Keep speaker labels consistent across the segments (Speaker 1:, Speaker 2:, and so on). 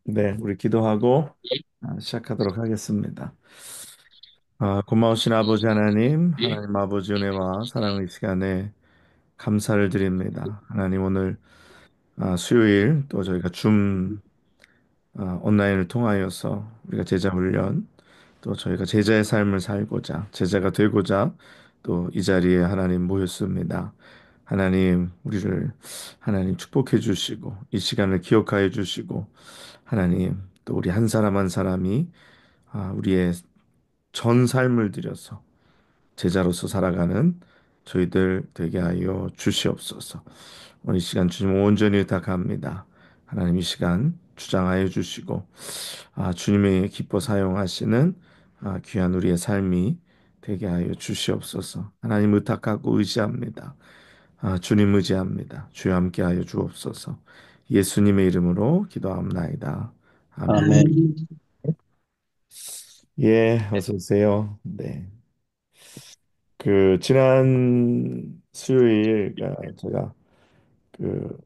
Speaker 1: 네, 우리 기도하고 시작하도록 하겠습니다. 고마우신 아버지 하나님, 하나님 아버지 은혜와 사랑의 시간에 감사를 드립니다. 하나님 오늘 수요일 또 저희가 온라인을 통하여서 우리가 제자 훈련 또 저희가 제자의 삶을 살고자 제자가 되고자 또 이 자리에 하나님 모였습니다. 하나님 우리를 하나님 축복해 주시고 이 시간을 기억하여 주시고 하나님 또 우리 한 사람 한 사람이 우리의 전 삶을 들여서 제자로서 살아가는 저희들 되게 하여 주시옵소서. 오늘 이 시간 주님 온전히 의탁합니다. 하나님 이 시간 주장하여 주시고 주님의 기뻐 사용하시는 귀한 우리의 삶이 되게 하여 주시옵소서. 하나님 의탁하고 의지합니다. 주님 의지합니다. 주여 함께하여 주옵소서. 예수님의 이름으로 기도합나이다. 아멘.
Speaker 2: 아멘.
Speaker 1: 예, 어서 오세요. 네. 지난 수요일 제가 그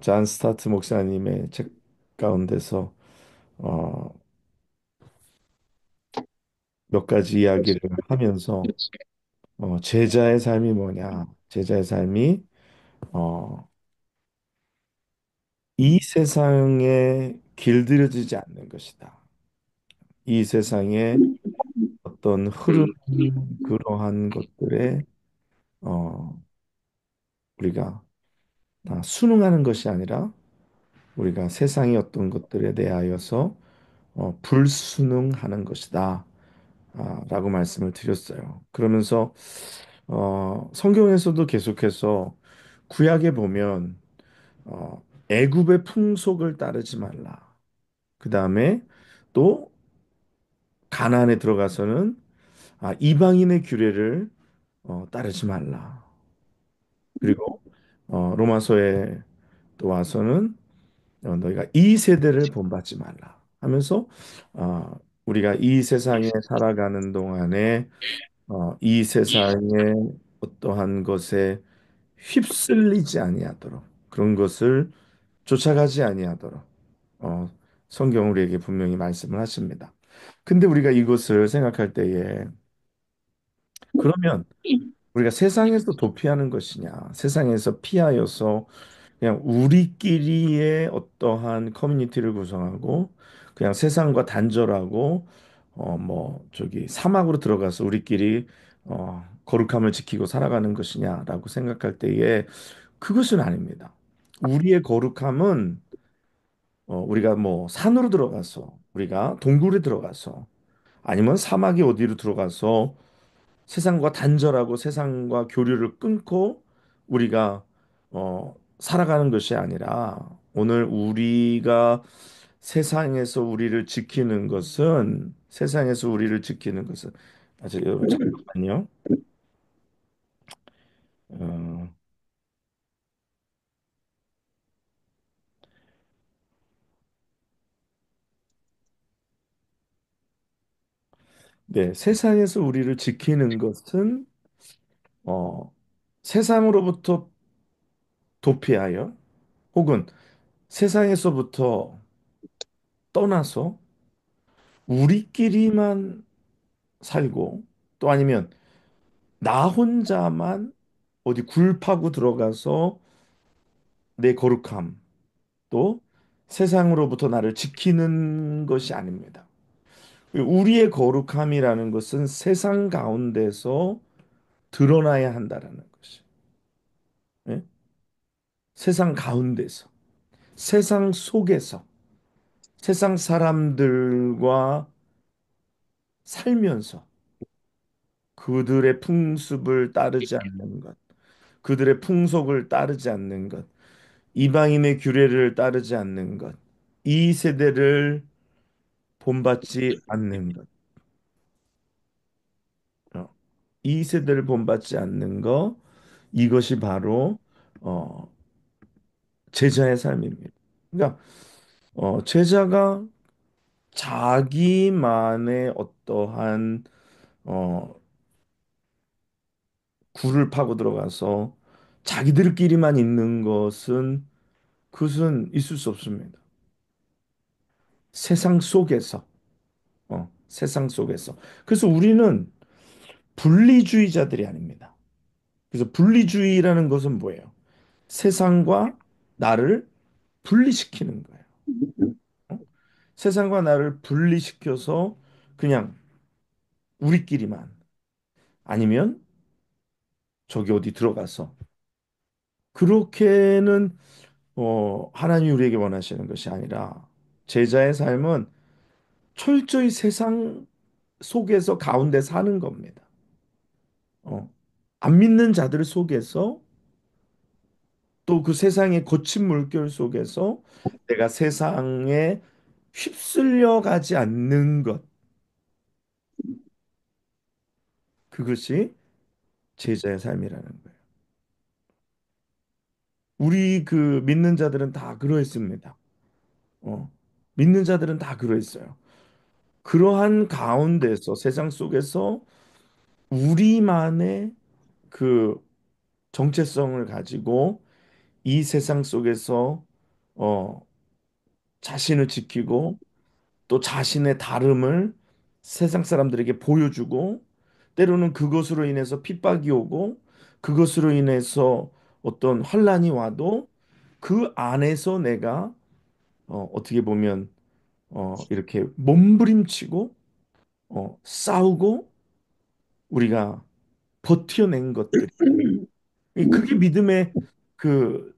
Speaker 1: 잔 스타트 목사님의 책 가운데서 어, 몇 가지 이야기를 하면서 제자의 삶이 뭐냐? 제자의 삶이 어, 이 세상에 길들여지지 않는 것이다. 이 세상에 어떤 흐름 그러한 것들에 어, 우리가 다 순응하는 것이 아니라 우리가 세상의 어떤 것들에 대하여서 불순응하는 것이다. 라고 말씀을 드렸어요. 그러면서 성경에서도 계속해서 구약에 보면 애굽의 풍속을 따르지 말라. 그 다음에 또 가나안에 들어가서는 이방인의 규례를 따르지 말라. 그리고 로마서에 또 와서는 너희가 이 세대를 본받지 말라 하면서 우리가 이 세상에 살아가는 동안에 이 세상의 어떠한 것에 휩쓸리지 아니하도록 그런 것을 쫓아가지 아니하도록 어, 성경 우리에게 분명히 말씀을 하십니다. 근데 우리가 이것을 생각할 때에 그러면 우리가 세상에서 도피하는 것이냐, 세상에서 피하여서 그냥 우리끼리의 어떠한 커뮤니티를 구성하고 그냥 세상과 단절하고 뭐 저기 사막으로 들어가서 우리끼리 거룩함을 지키고 살아가는 것이냐라고 생각할 때에 그것은 아닙니다. 우리의 거룩함은 우리가 뭐 산으로 들어가서 우리가 동굴에 들어가서 아니면 사막이 어디로 들어가서 세상과 단절하고 세상과 교류를 끊고 우리가 살아가는 것이 아니라 오늘 우리가 세상에서 우리를 지키는 것은 여러분 잠깐만요. 어, 네, 세상에서 우리를 지키는 것은 어, 세상으로부터 도피하여 혹은 세상에서부터 떠나서 우리끼리만 살고 또 아니면 나 혼자만 어디 굴 파고 들어가서 내 거룩함 또 세상으로부터 나를 지키는 것이 아닙니다. 우리의 거룩함이라는 것은 세상 가운데서 드러나야 한다라는 것이. 예? 세상 가운데서, 세상 속에서, 세상 사람들과 살면서 그들의 풍습을 따르지 않는 것, 그들의 풍속을 따르지 않는 것, 이방인의 규례를 따르지 않는 것, 이 세대를 본받지 않는 것, 어, 이 세대를 본받지 않는 것, 이것이 바로 어, 제자의 삶입니다. 그러니까 제자가 자기만의 어떠한 어, 굴을 파고 들어가서 자기들끼리만 있는 것은 그것은 있을 수 없습니다. 세상 속에서, 세상 속에서. 그래서 우리는 분리주의자들이 아닙니다. 그래서 분리주의라는 것은 뭐예요? 세상과 나를 분리시키는 거예요. 어? 세상과 나를 분리시켜서 그냥 우리끼리만 아니면 저기 어디 들어가서 그렇게는 하나님이 우리에게 원하시는 것이 아니라 제자의 삶은 철저히 세상 속에서 가운데 사는 겁니다. 어, 안 믿는 자들 속에서 또 그 세상의 거친 물결 속에서 내가 세상에 휩쓸려 가지 않는 것. 그것이 제자의 삶이라는 거예요. 우리 그 믿는 자들은 다 그러했습니다. 어, 믿는 자들은 다 그러했어요. 그러한 가운데서 세상 속에서 우리만의 그 정체성을 가지고 이 세상 속에서 어, 자신을 지키고 또 자신의 다름을 세상 사람들에게 보여주고 때로는 그것으로 인해서 핍박이 오고 그것으로 인해서 어떤 환란이 와도 그 안에서 내가 어떻게 보면 이렇게 몸부림치고 싸우고 우리가 버텨낸 것들이 그게 믿음의 그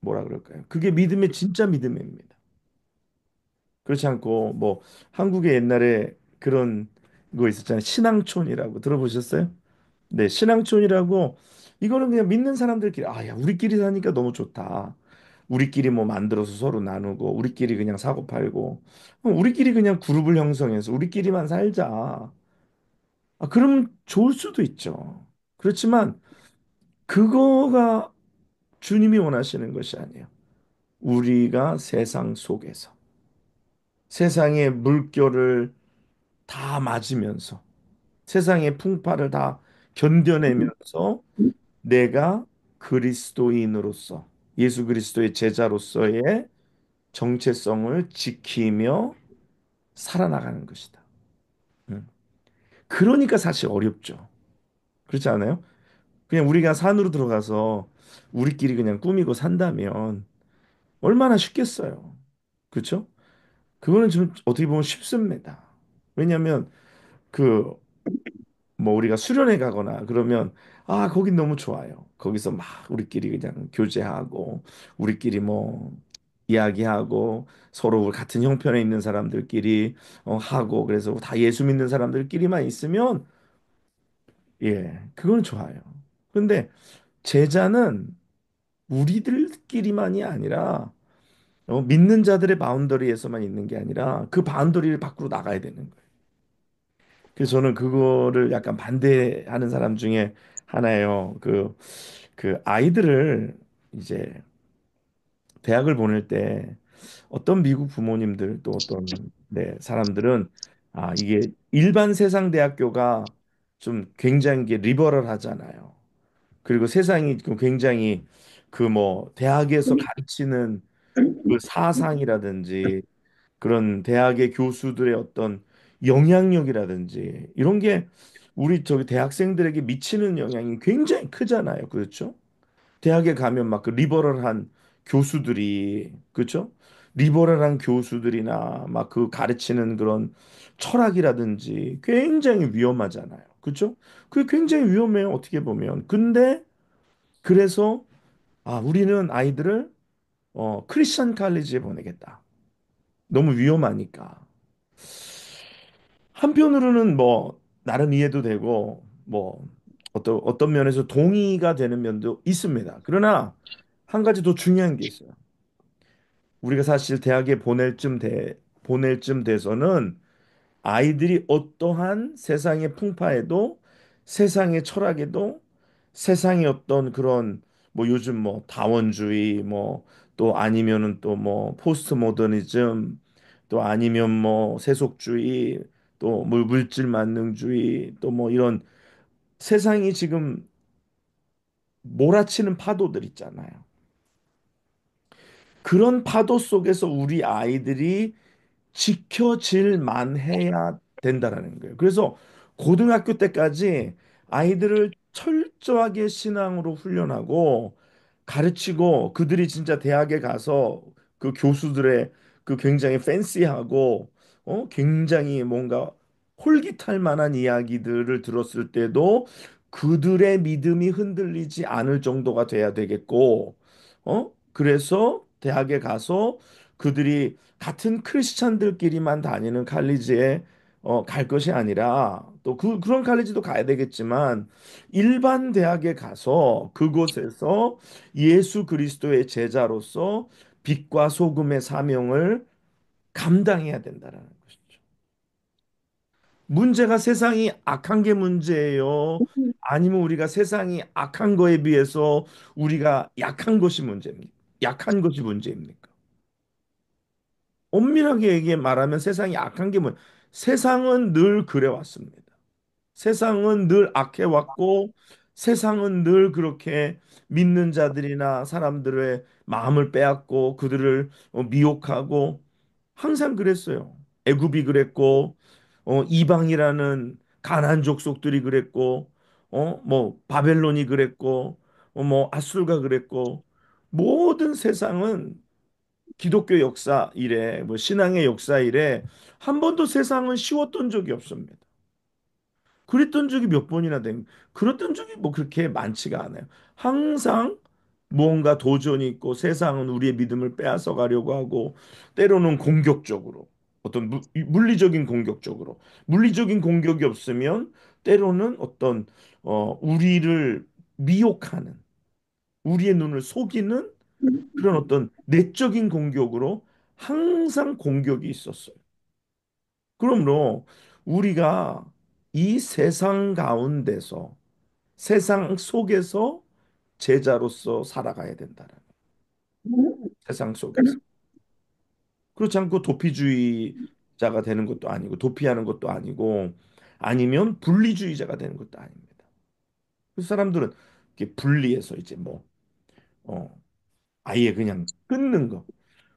Speaker 1: 뭐라 그럴까요? 그게 믿음의 진짜 믿음입니다. 그렇지 않고 뭐 한국에 옛날에 그런 거 있었잖아요. 신앙촌이라고 들어보셨어요? 네, 신앙촌이라고 이거는 그냥 믿는 사람들끼리 야, 우리끼리 사니까 너무 좋다. 우리끼리 뭐 만들어서 서로 나누고 우리끼리 그냥 사고 팔고 우리끼리 그냥 그룹을 형성해서 우리끼리만 살자. 그럼 좋을 수도 있죠. 그렇지만 그거가 주님이 원하시는 것이 아니에요. 우리가 세상 속에서 세상의 물결을 다 맞으면서 세상의 풍파를 다 견뎌내면서 내가 그리스도인으로서 예수 그리스도의 제자로서의 정체성을 지키며 살아나가는 것이다. 음. 그러니까 사실 어렵죠. 그렇지 않아요? 그냥 우리가 산으로 들어가서 우리끼리 그냥 꾸미고 산다면 얼마나 쉽겠어요. 그렇죠? 그거는 좀 어떻게 보면 쉽습니다. 왜냐하면 그 뭐 우리가 수련회 가거나 그러면 거긴 너무 좋아요. 거기서 막 우리끼리 그냥 교제하고 우리끼리 뭐 이야기하고 서로 같은 형편에 있는 사람들끼리 하고 그래서 다 예수 믿는 사람들끼리만 있으면 그건 좋아요. 근데 제자는 우리들끼리만이 아니라 믿는 자들의 바운더리에서만 있는 게 아니라 그 바운더리를 밖으로 나가야 되는 거예요. 그래서 저는 그거를 약간 반대하는 사람 중에 하나예요. 그 아이들을 이제 대학을 보낼 때 어떤 미국 부모님들 또 어떤 사람들은 이게 일반 세상 대학교가 좀 굉장히 이게 리버럴하잖아요. 그리고 세상이 그 굉장히 그 뭐 대학에서 가르치는 그 사상이라든지 그런 대학의 교수들의 어떤 영향력이라든지 이런 게 우리 저기 대학생들에게 미치는 영향이 굉장히 크잖아요. 그렇죠? 대학에 가면 막 그 리버럴한 교수들이 그렇죠? 리버럴한 교수들이나 막 그 가르치는 그런 철학이라든지 굉장히 위험하잖아요. 그렇죠? 그게 굉장히 위험해요. 어떻게 보면. 근데 그래서 우리는 아이들을 크리스천 칼리지에 보내겠다. 너무 위험하니까. 한편으로는 뭐 나름 이해도 되고 뭐 어떤 면에서 동의가 되는 면도 있습니다. 그러나 한 가지 더 중요한 게 있어요. 우리가 사실 대학에 보낼 쯤 돼서는 아이들이 어떠한 세상의 풍파에도 세상의 철학에도 세상의 어떤 그런 뭐 요즘 뭐 다원주의 뭐 또 아니면은 또 뭐 포스트 모더니즘 또 아니면 뭐 세속주의 또 물질 만능주의 또 뭐 이런 세상이 지금 몰아치는 파도들 있잖아요. 그런 파도 속에서 우리 아이들이 지켜질 만해야 된다라는 거예요. 그래서 고등학교 때까지 아이들을 철저하게 신앙으로 훈련하고 가르치고, 그들이 진짜 대학에 가서 그 교수들의 그 굉장히 팬시하고 굉장히 뭔가 솔깃할 만한 이야기들을 들었을 때도 그들의 믿음이 흔들리지 않을 정도가 돼야 되겠고, 그래서 대학에 가서 그들이 같은 크리스찬들끼리만 다니는 칼리지에 갈 것이 아니라, 또 그런 칼리지도 가야 되겠지만 일반 대학에 가서 그곳에서 예수 그리스도의 제자로서 빛과 소금의 사명을 감당해야 된다는 것이죠. 문제가 세상이 악한 게 문제예요? 아니면 우리가 세상이 악한 거에 비해서 우리가 약한 것이 문제입니까? 약한 것이 문제입니까? 엄밀하게 얘기해 말하면 세상이 악한 게 세상은 늘 그래왔습니다. 세상은 늘 악해왔고, 세상은 늘 그렇게 믿는 자들이나 사람들의 마음을 빼앗고 그들을 미혹하고, 항상 그랬어요. 애굽이 그랬고, 이방이라는 가나안 족속들이 그랬고, 뭐 바벨론이 그랬고, 뭐 아술가 그랬고, 모든 세상은 기독교 역사 이래, 뭐 신앙의 역사 이래 한 번도 세상은 쉬웠던 적이 없습니다. 그랬던 적이 몇 번이나 그랬던 적이 뭐 그렇게 많지가 않아요. 항상 무언가 도전이 있고, 세상은 우리의 믿음을 빼앗아 가려고 하고, 때로는 공격적으로, 어떤 물리적인 공격적으로, 물리적인 공격이 없으면 때로는 어떤 우리를 미혹하는, 우리의 눈을 속이는 그런 어떤 내적인 공격으로 항상 공격이 있었어요. 그러므로 우리가 이 세상 가운데서, 세상 속에서 제자로서 살아가야 된다는, 세상 속에서. 그렇지 않고 도피주의자가 되는 것도 아니고, 도피하는 것도 아니고, 아니면 분리주의자가 되는 것도 아닙니다. 그 사람들은 이렇게 분리해서 이제 뭐 아예 그냥 끊는 거.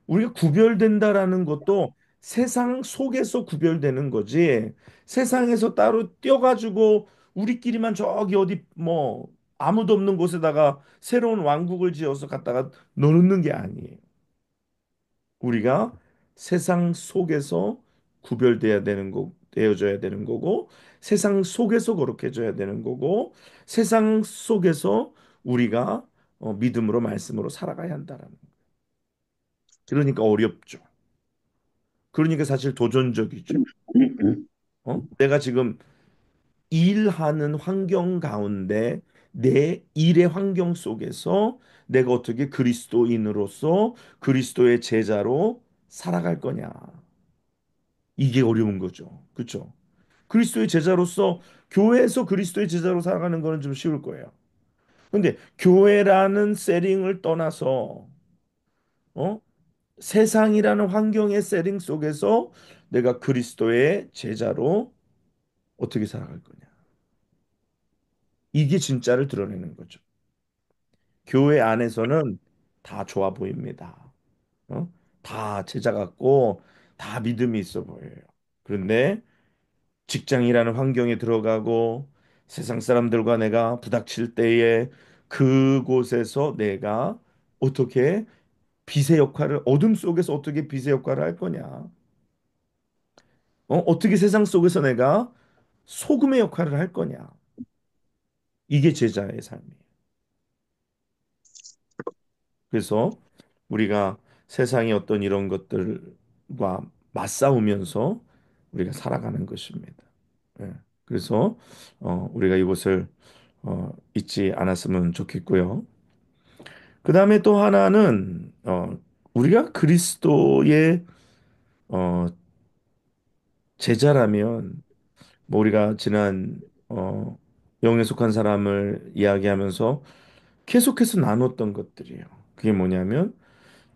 Speaker 1: 우리가 구별된다라는 것도 세상 속에서 구별되는 거지, 세상에서 따로 떼어가지고 우리끼리만 저기 어디 뭐 아무도 없는 곳에다가 새로운 왕국을 지어서 갖다가 넣는 게 아니에요. 우리가 세상 속에서 구별돼야 되는 거, 되어져야 되는 거고, 세상 속에서 거룩해져야 되는 거고, 세상 속에서 우리가 믿음으로 말씀으로 살아가야 한다라는 거예요. 그러니까 어렵죠. 그러니까 사실 도전적이죠. 내가 지금 일하는 환경 가운데, 내 일의 환경 속에서 내가 어떻게 그리스도인으로서 그리스도의 제자로 살아갈 거냐. 이게 어려운 거죠. 그렇죠? 그리스도의 제자로서, 교회에서 그리스도의 제자로 살아가는 거는 좀 쉬울 거예요. 근데 교회라는 세링을 떠나서 어? 세상이라는 환경의 세링 속에서 내가 그리스도의 제자로 어떻게 살아갈 거냐. 이게 진짜를 드러내는 거죠. 교회 안에서는 다 좋아 보입니다. 어? 다 제자 같고 다 믿음이 있어 보여요. 그런데 직장이라는 환경에 들어가고 세상 사람들과 내가 부닥칠 때에 그곳에서 내가 어떻게 빛의 역할을, 어둠 속에서 어떻게 빛의 역할을 할 거냐? 어떻게 세상 속에서 내가 소금의 역할을 할 거냐? 이게 제자의 삶이에요. 그래서 우리가 세상의 어떤 이런 것들과 맞싸우면서 우리가 살아가는 것입니다. 예. 그래서 우리가 이것을 잊지 않았으면 좋겠고요. 그 다음에 또 하나는 우리가 그리스도의 어, 제자라면, 뭐 우리가 지난 영에 속한 사람을 이야기하면서 계속해서 나눴던 것들이에요. 그게 뭐냐면,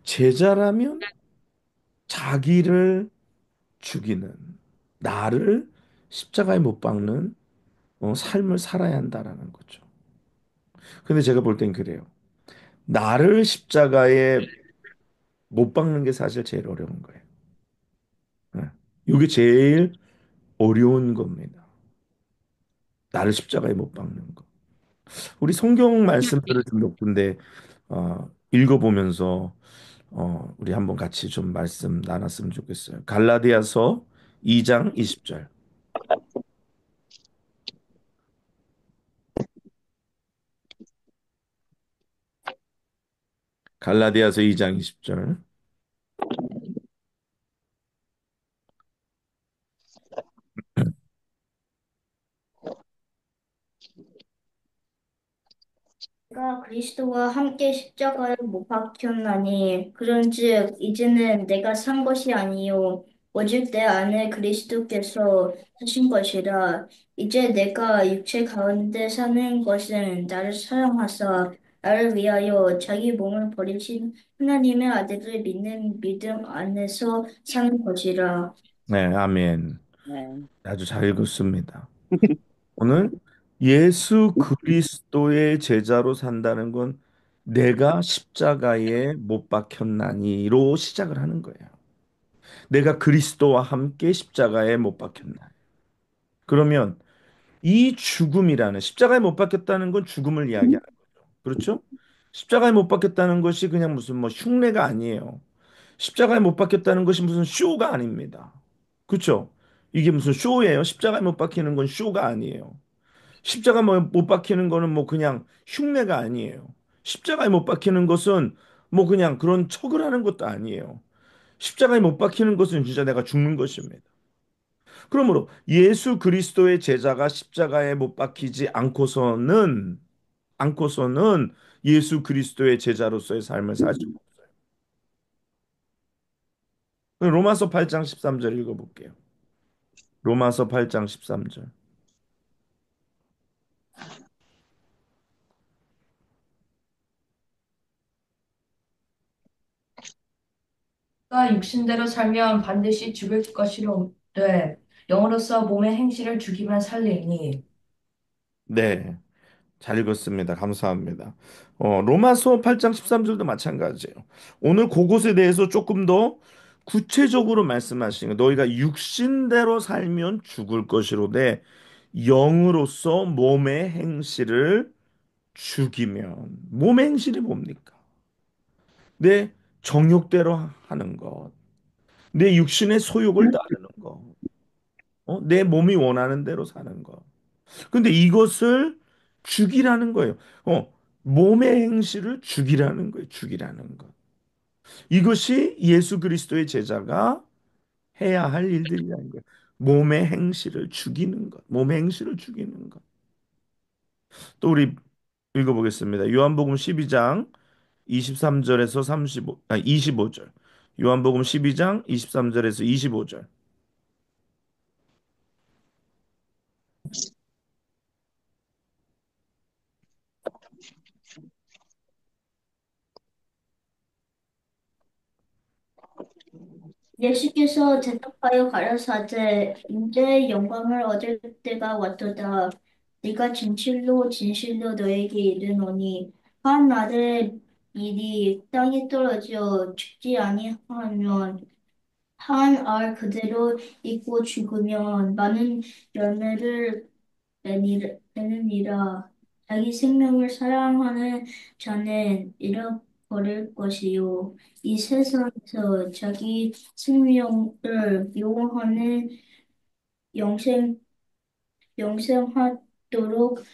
Speaker 1: 제자라면 자기를 죽이는, 나를 십자가에 못 박는 삶을 살아야 한다라는 거죠. 근데 제가 볼 땐 그래요. 나를 십자가에 못 박는 게 사실 제일 어려운 거예요. 예. 이게 제일 어려운 겁니다. 나를 십자가에 못 박는 거. 우리 성경 말씀들을 좀 몇 군데 읽어보면서 우리 한번 같이 좀 말씀 나눴으면 좋겠어요. 갈라디아서 2장 20절. 갈라디아서 2장 20절.
Speaker 2: 내가 그리스도와 함께 십자가에 못 박혔나니 그런즉 이제는 내가 산 것이 아니요 오직 내 안에 그리스도께서 사신 것이라. 이제 내가 육체 가운데 사는 것은 나를 사랑하사 나를 위하여 자기 몸을 버리신 하나님의 아들을 믿는 믿음 안에서 사는 것이라.
Speaker 1: 네, 아멘.
Speaker 2: 네.
Speaker 1: 아주 잘 읽었습니다. 오늘 예수 그리스도의 제자로 산다는 건 내가 십자가에 못 박혔나니로 시작을 하는 거예요. 내가 그리스도와 함께 십자가에 못 박혔나. 그러면 이 죽음이라는 십자가에 못 박혔다는 건 죽음을 이야기하는 거죠. 그렇죠? 십자가에 못 박혔다는 것이 그냥 무슨 뭐 흉내가 아니에요. 십자가에 못 박혔다는 것이 무슨 쇼가 아닙니다. 그렇죠? 이게 무슨 쇼예요? 십자가에 못 박히는 건 쇼가 아니에요. 십자가 못 박히는 거는 뭐 그냥 흉내가 아니에요. 십자가에 못 박히는 것은 뭐 그냥 그런 척을 하는 것도 아니에요. 십자가에 못 박히는 것은 진짜 내가 죽는 것입니다. 그러므로 예수 그리스도의 제자가 십자가에 못 박히지 않고서는 예수 그리스도의 제자로서의 삶을 살 수 없어요. 로마서 8장 13절 읽어볼게요. 로마서 8장 13절.
Speaker 3: 가 육신대로 살면 반드시 죽을 것이로되 영으로서 몸의 행실을 죽이면 살리니.
Speaker 1: 네. 잘 읽었습니다. 감사합니다. 로마서 8장 13절도 마찬가지예요. 오늘 그것에 대해서 조금 더 구체적으로 말씀하시는 거. 너희가 육신대로 살면 죽을 것이로되 영으로서 몸의 행실을 죽이면 몸의 행실이 뭡니까? 내 정욕대로 하는 것, 내 육신의 소욕을 따르는 것, 내 몸이 원하는 대로 사는 것. 근데 이것을 죽이라는 거예요. 몸의 행실을 죽이라는 거예요. 죽이라는 것. 이것이 예수 그리스도의 제자가 해야 할 일들이라는 거예요. 몸의 행실을 죽이는 것. 몸의 행실을 죽이는 것. 또 우리 읽어보겠습니다. 요한복음 12장 23절에서 25절. 요한복음 12장 23절에서 25절.
Speaker 2: 예수께서 대답하여 가라사대 인자의 영광을 얻을 때가 왔도다. 네가 진실로 진실로 너에게 이르노니 한 알의 일이 땅에 떨어져 죽지 아니하면 한 알 그대로 있고 죽으면 많은 열매를 내느니라. 자기 생명을 사랑하는 자는 잃어버릴 것이요 이 세상에서 자기 생명을 미워하는 영생 영생하도록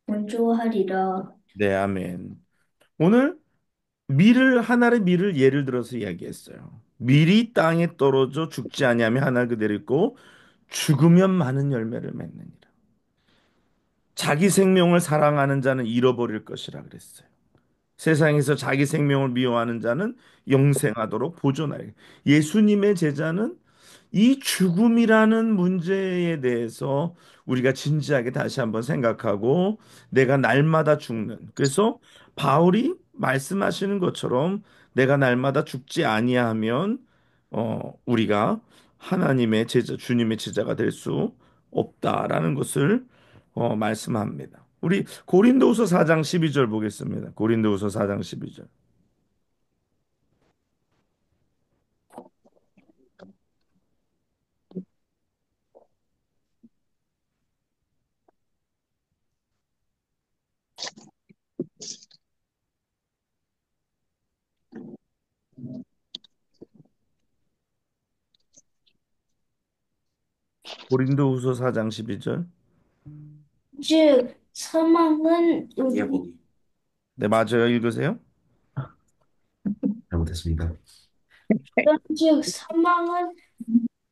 Speaker 2: 건조하리라.
Speaker 1: 네, 아멘. 오늘 밀을 하나의 밀을 예를 들어서 이야기했어요. 밀이 땅에 떨어져 죽지 아니하면 하나 그대로 있고 죽으면 많은 열매를 맺느니라. 자기 생명을 사랑하는 자는 잃어버릴 것이라 그랬어요. 세상에서 자기 생명을 미워하는 자는 영생하도록 보존하리. 예수님의 제자는 이 죽음이라는 문제에 대해서 우리가 진지하게 다시 한번 생각하고 내가 날마다 죽는. 그래서 바울이 말씀하시는 것처럼 내가 날마다 죽지 아니하면 우리가 하나님의 제자, 주님의 제자가 될 수 없다라는 것을 말씀합니다. 우리 고린도후서 4장 12절 보겠습니다. 고린도후서 4장 12절. 고린도후서 4장 12절.
Speaker 2: 즉, 사망은 우리,
Speaker 1: 네, 맞아요. 읽으세요.
Speaker 4: 잘못했습니다.
Speaker 2: 즉, 사망은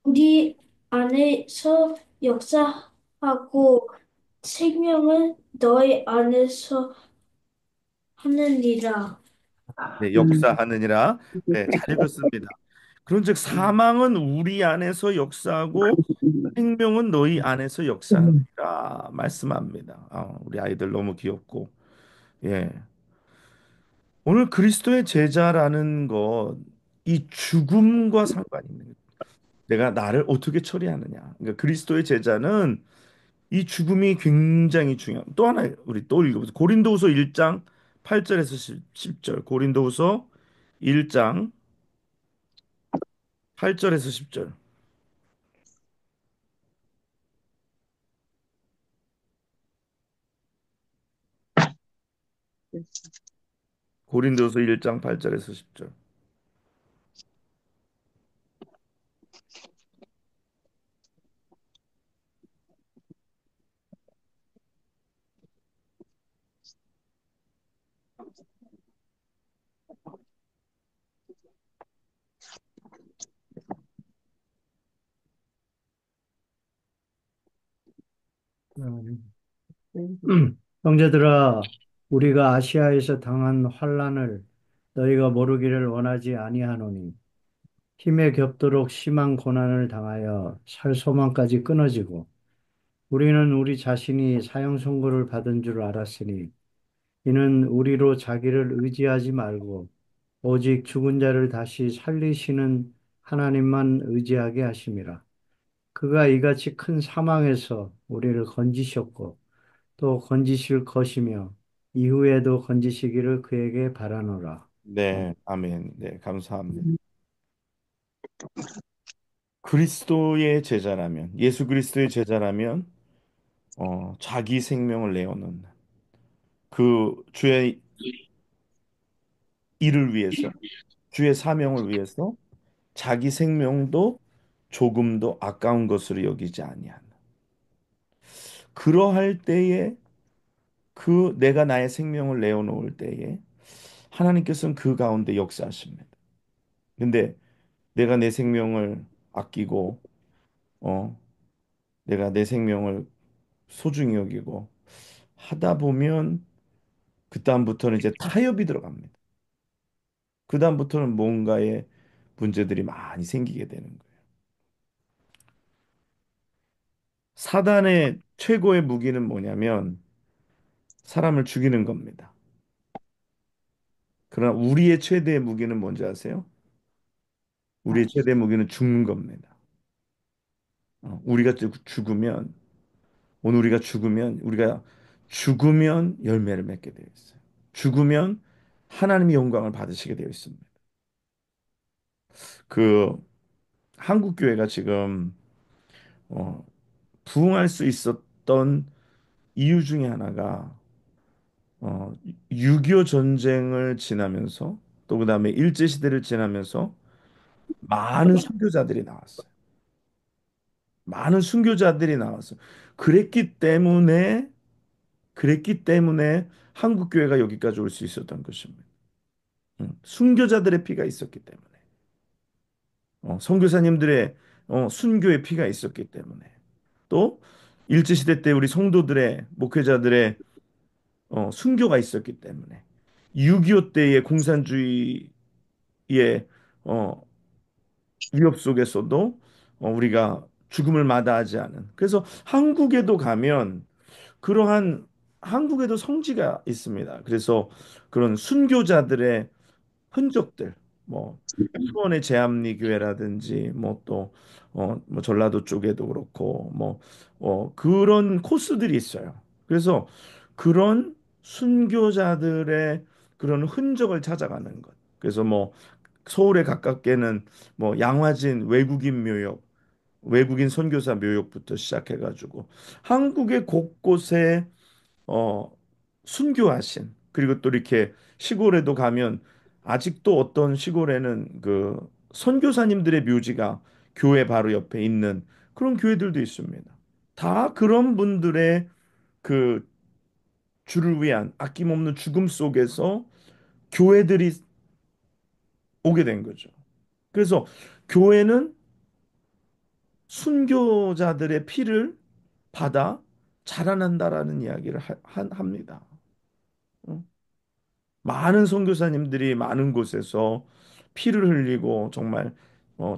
Speaker 2: 우리 안에서 역사하고 생명은 너희 안에서 하느니라.
Speaker 1: 네, 역사하느니라. 네, 잘 읽었습니다. 그런즉 사망은 우리 안에서 역사하고 생명은 너희 안에서 역사하느니라 말씀합니다. 우리 아이들 너무 귀엽고. 예. 오늘 그리스도의 제자라는 것, 이 죽음과 상관이 있는 거예요. 내가 나를 어떻게 처리하느냐. 그러니까 그리스도의 제자는 이 죽음이 굉장히 중요한. 또 하나 우리 또 읽어보세요. 고린도후서 1장 8절에서 10절. 고린도후서 1장 8절에서 10절. 고린도서 1장 8절에서 10절.
Speaker 5: 형제들아, 우리가 아시아에서 당한 환난을 너희가 모르기를 원하지 아니하노니 힘에 겹도록 심한 고난을 당하여 살 소망까지 끊어지고 우리는 우리 자신이 사형 선고를 받은 줄 알았으니 이는 우리로 자기를 의지하지 말고 오직 죽은 자를 다시 살리시는 하나님만 의지하게 하심이라. 그가 이같이 큰 사망에서 우리를 건지셨고 또 건지실 것이며 이후에도 건지시기를 그에게 바라노라.
Speaker 1: 네, 아멘. 네, 감사합니다. 그리스도의 제자라면, 예수 그리스도의 제자라면, 자기 생명을 내어놓는 그 주의 일을 위해서, 주의 사명을 위해서 자기 생명도 조금도 아까운 것으로 여기지 아니하는. 그러할 때에 그 내가 나의 생명을 내어놓을 때에 하나님께서는 그 가운데 역사하십니다. 근데 내가 내 생명을 아끼고, 어, 내가 내 생명을 소중히 여기고 하다 보면 그다음부터는 이제 타협이 들어갑니다. 그다음부터는 뭔가의 문제들이 많이 생기게 되는 거예요. 사단의 최고의 무기는 뭐냐면 사람을 죽이는 겁니다. 그러나 우리의 최대의 무기는 뭔지 아세요? 우리의 최대의 무기는 죽는 겁니다. 우리가 죽으면 오늘 우리가 죽으면 열매를 맺게 되어 있어요. 죽으면 하나님의 영광을 받으시게 되어 있습니다. 그 한국 교회가 지금 어, 부흥할 수 있었던 이유 중에 하나가 6.25 전쟁을 지나면서 또 그다음에 일제 시대를 지나면서 많은 순교자들이 나왔어요. 많은 순교자들이 나왔어요. 그랬기 때문에 그랬기 때문에 한국 교회가 여기까지 올 수 있었던 것입니다. 순교자들의 피가 있었기 때문에 선교사님들의 순교의 피가 있었기 때문에 또 일제 시대 때 우리 성도들의 목회자들의 순교가 있었기 때문에 6.25 때의 공산주의의 어, 위협 속에서도 우리가 죽음을 마다하지 않은. 그래서 한국에도 가면 그러한 한국에도 성지가 있습니다. 그래서 그런 순교자들의 흔적들, 뭐 수원의 제암리 교회라든지 뭐 또 뭐 전라도 쪽에도 그렇고 뭐 그런 코스들이 있어요. 그래서 그런 순교자들의 그런 흔적을 찾아가는 것. 그래서 뭐 서울에 가깝게는 뭐 양화진 외국인 묘역, 외국인 선교사 묘역부터 시작해가지고 한국의 곳곳에 어, 순교하신 그리고 또 이렇게 시골에도 가면 아직도 어떤 시골에는 그 선교사님들의 묘지가 교회 바로 옆에 있는 그런 교회들도 있습니다. 다 그런 분들의 그 주를 위한 아낌없는 죽음 속에서 교회들이 오게 된 거죠. 그래서 교회는 순교자들의 피를 받아 자라난다라는 이야기를 합니다. 어? 많은 선교사님들이 많은 곳에서 피를 흘리고 정말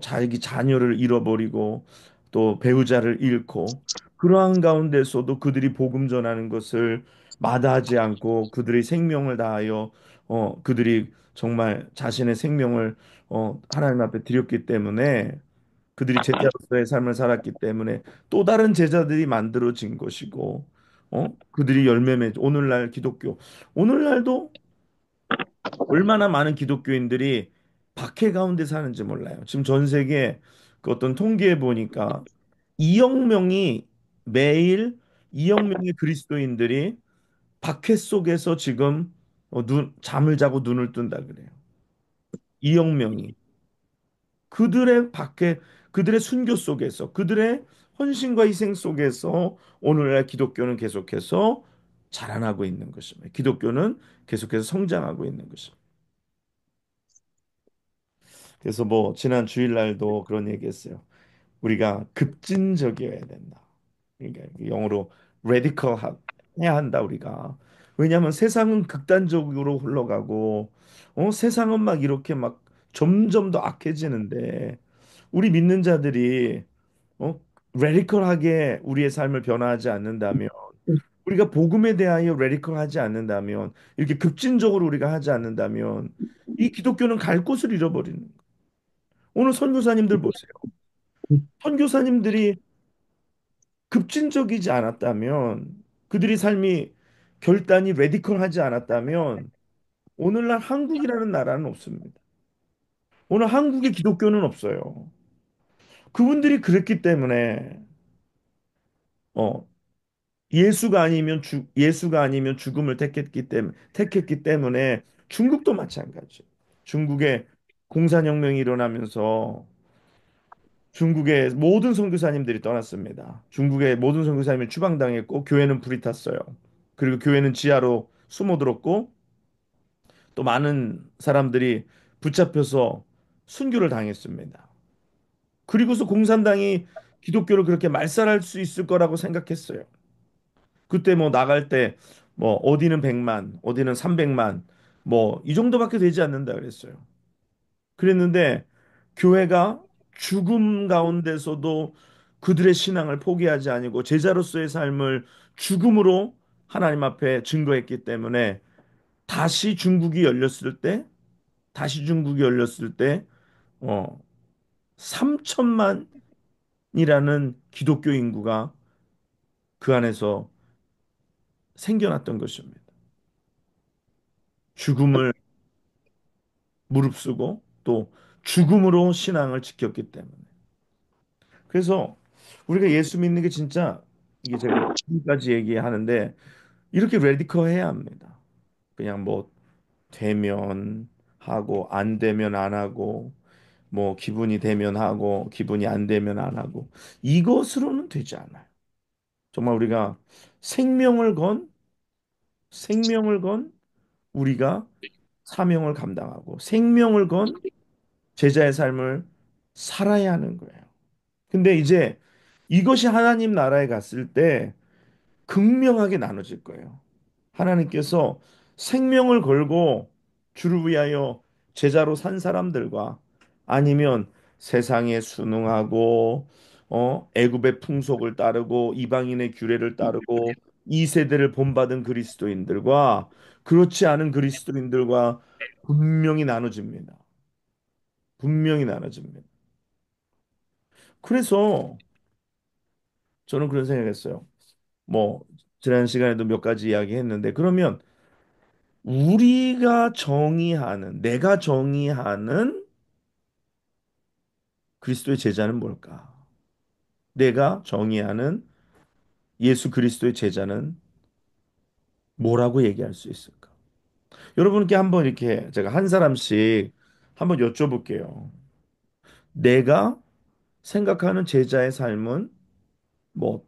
Speaker 1: 자기 자녀를 잃어버리고 또 배우자를 잃고 그러한 가운데서도 그들이 복음 전하는 것을 마다하지 않고 그들의 생명을 다하여 그들이 정말 자신의 생명을 하나님 앞에 드렸기 때문에 그들이 제자로서의 삶을 살았기 때문에 또 다른 제자들이 만들어진 것이고 그들이 열매 맺 오늘날 기독교 오늘날도 얼마나 많은 기독교인들이 박해 가운데 사는지 몰라요. 지금 전 세계 그 어떤 통계에 보니까 2억 명이 매일 2억 명의 그리스도인들이 박해 속에서 지금 잠을 자고 눈을 뜬다 그래요. 2억 명이 그들의 박해, 그들의 순교 속에서 그들의 헌신과 희생 속에서 오늘날 기독교는 계속해서 자라나고 있는 것입니다. 기독교는 계속해서 성장하고 있는 것입니다. 그래서 뭐 지난 주일날도 그런 얘기했어요. 우리가 급진적이어야 된다. 그러니까 영어로 radical 해야 한다 우리가. 왜냐하면 세상은 극단적으로 흘러가고 세상은 막 이렇게 막 점점 더 악해지는데 우리 믿는 자들이 radical하게 우리의 삶을 변화하지 않는다면 우리가 복음에 대하여 레디컬하지 않는다면 이렇게 급진적으로 우리가 하지 않는다면 이 기독교는 갈 곳을 잃어버리는 거예요. 오늘 선교사님들 보세요. 선교사님들이 급진적이지 않았다면 그들의 삶이 결단이 레디컬하지 않았다면 오늘날 한국이라는 나라는 없습니다. 오늘 한국의 기독교는 없어요. 그분들이 그랬기 때문에 어 예수가 아니면 죽음을 택했기 때문에 중국도 마찬가지. 중국의 공산혁명이 일어나면서 중국의 모든 선교사님들이 떠났습니다. 중국의 모든 선교사님이 추방당했고 교회는 불이 탔어요. 그리고 교회는 지하로 숨어들었고 또 많은 사람들이 붙잡혀서 순교를 당했습니다. 그리고서 공산당이 기독교를 그렇게 말살할 수 있을 거라고 생각했어요. 그때 뭐 나갈 때 뭐 어디는 100만, 어디는 300만 뭐 이 정도밖에 되지 않는다 그랬어요. 그랬는데 교회가 죽음 가운데서도 그들의 신앙을 포기하지 아니고 제자로서의 삶을 죽음으로 하나님 앞에 증거했기 때문에 다시 중국이 열렸을 때 다시 중국이 열렸을 때 어, 3천만이라는 기독교 인구가 그 안에서 생겨났던 것입니다. 죽음을 무릅쓰고 또 죽음으로 신앙을 지켰기 때문에. 그래서 우리가 예수 믿는 게 진짜 이게 제가 지금까지 얘기하는데 이렇게 레디컬 해야 합니다. 그냥 뭐 되면 하고 안 되면 안 하고 뭐 기분이 되면 하고 기분이 안 되면 안 하고 이것으로는 되지 않아요. 정말 우리가 생명을 건 생명을 건 우리가 사명을 감당하고 생명을 건 제자의 삶을 살아야 하는 거예요. 근데 이제 이것이 하나님 나라에 갔을 때 극명하게 나눠질 거예요. 하나님께서 생명을 걸고 주를 위하여 제자로 산 사람들과 아니면 세상에 순응하고 애굽의 풍속을 따르고 이방인의 규례를 따르고 이 세대를 본받은 그리스도인들과 그렇지 않은 그리스도인들과 분명히 나눠집니다. 분명히 나눠집니다. 그래서 저는 그런 생각했어요. 뭐 지난 시간에도 몇 가지 이야기했는데 그러면 내가 정의하는 그리스도의 제자는 뭘까? 내가 정의하는 예수 그리스도의 제자는 뭐라고 얘기할 수 있을까? 여러분께 한번 이렇게 제가 한 사람씩 한번 여쭤볼게요. 내가 생각하는 제자의 삶은 뭐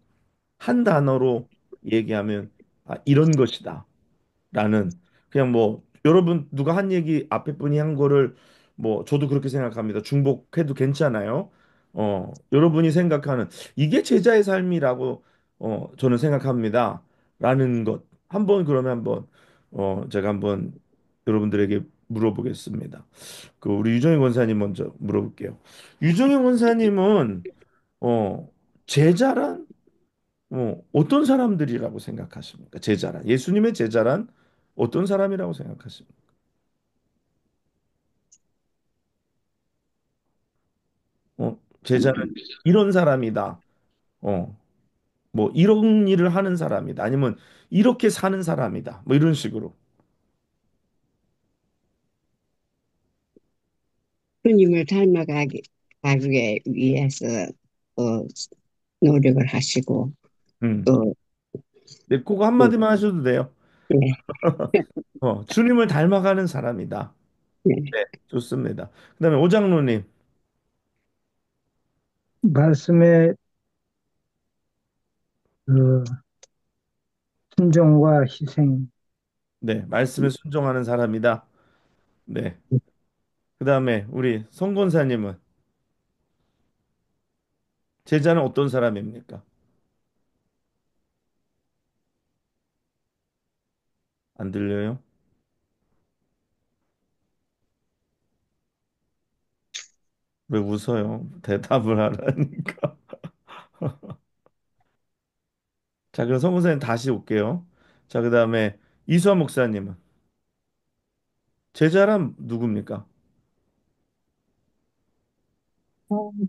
Speaker 1: 한 단어로 얘기하면 이런 것이다. 라는 그냥 뭐 여러분 누가 한 얘기 앞에 분이 한 거를 뭐 저도 그렇게 생각합니다. 중복해도 괜찮아요. 여러분이 생각하는 이게 제자의 삶이라고 저는 생각합니다. 라는 것 한번 그러면 한번 제가 한번 여러분들에게 물어보겠습니다. 그 우리 유정희 권사님 먼저 물어볼게요. 유정희 권사님은 제자란 어떤 사람들이라고 생각하십니까? 제자란. 예수님의 제자란 어떤 사람이라고 생각하십니까? 제자는 이런 사람이다. 어, 뭐 이런 일을 하는 사람이다. 아니면 이렇게 사는 사람이다. 뭐 이런 식으로.
Speaker 4: 주님을 가기 위해서 어, 노력을 하시고
Speaker 1: 음.
Speaker 4: 또
Speaker 1: 네, 그거
Speaker 4: 그,
Speaker 1: 한마디만 하셔도 돼요.
Speaker 4: 네,
Speaker 1: 주님을 닮아가는 사람이다.
Speaker 4: 네.
Speaker 1: 네, 좋습니다. 그다음에 오장로님.
Speaker 6: 말씀의 그 순종과 희생,
Speaker 1: 네, 말씀에 순종하는 사람이다. 네. 그다음에 우리 성권사님은 제자는 어떤 사람입니까? 안 들려요? 왜 웃어요? 대답을 하라니까. 자, 그럼 성 목사님 다시 올게요. 자, 그다음에 이수환 목사님은 제자란 누굽니까?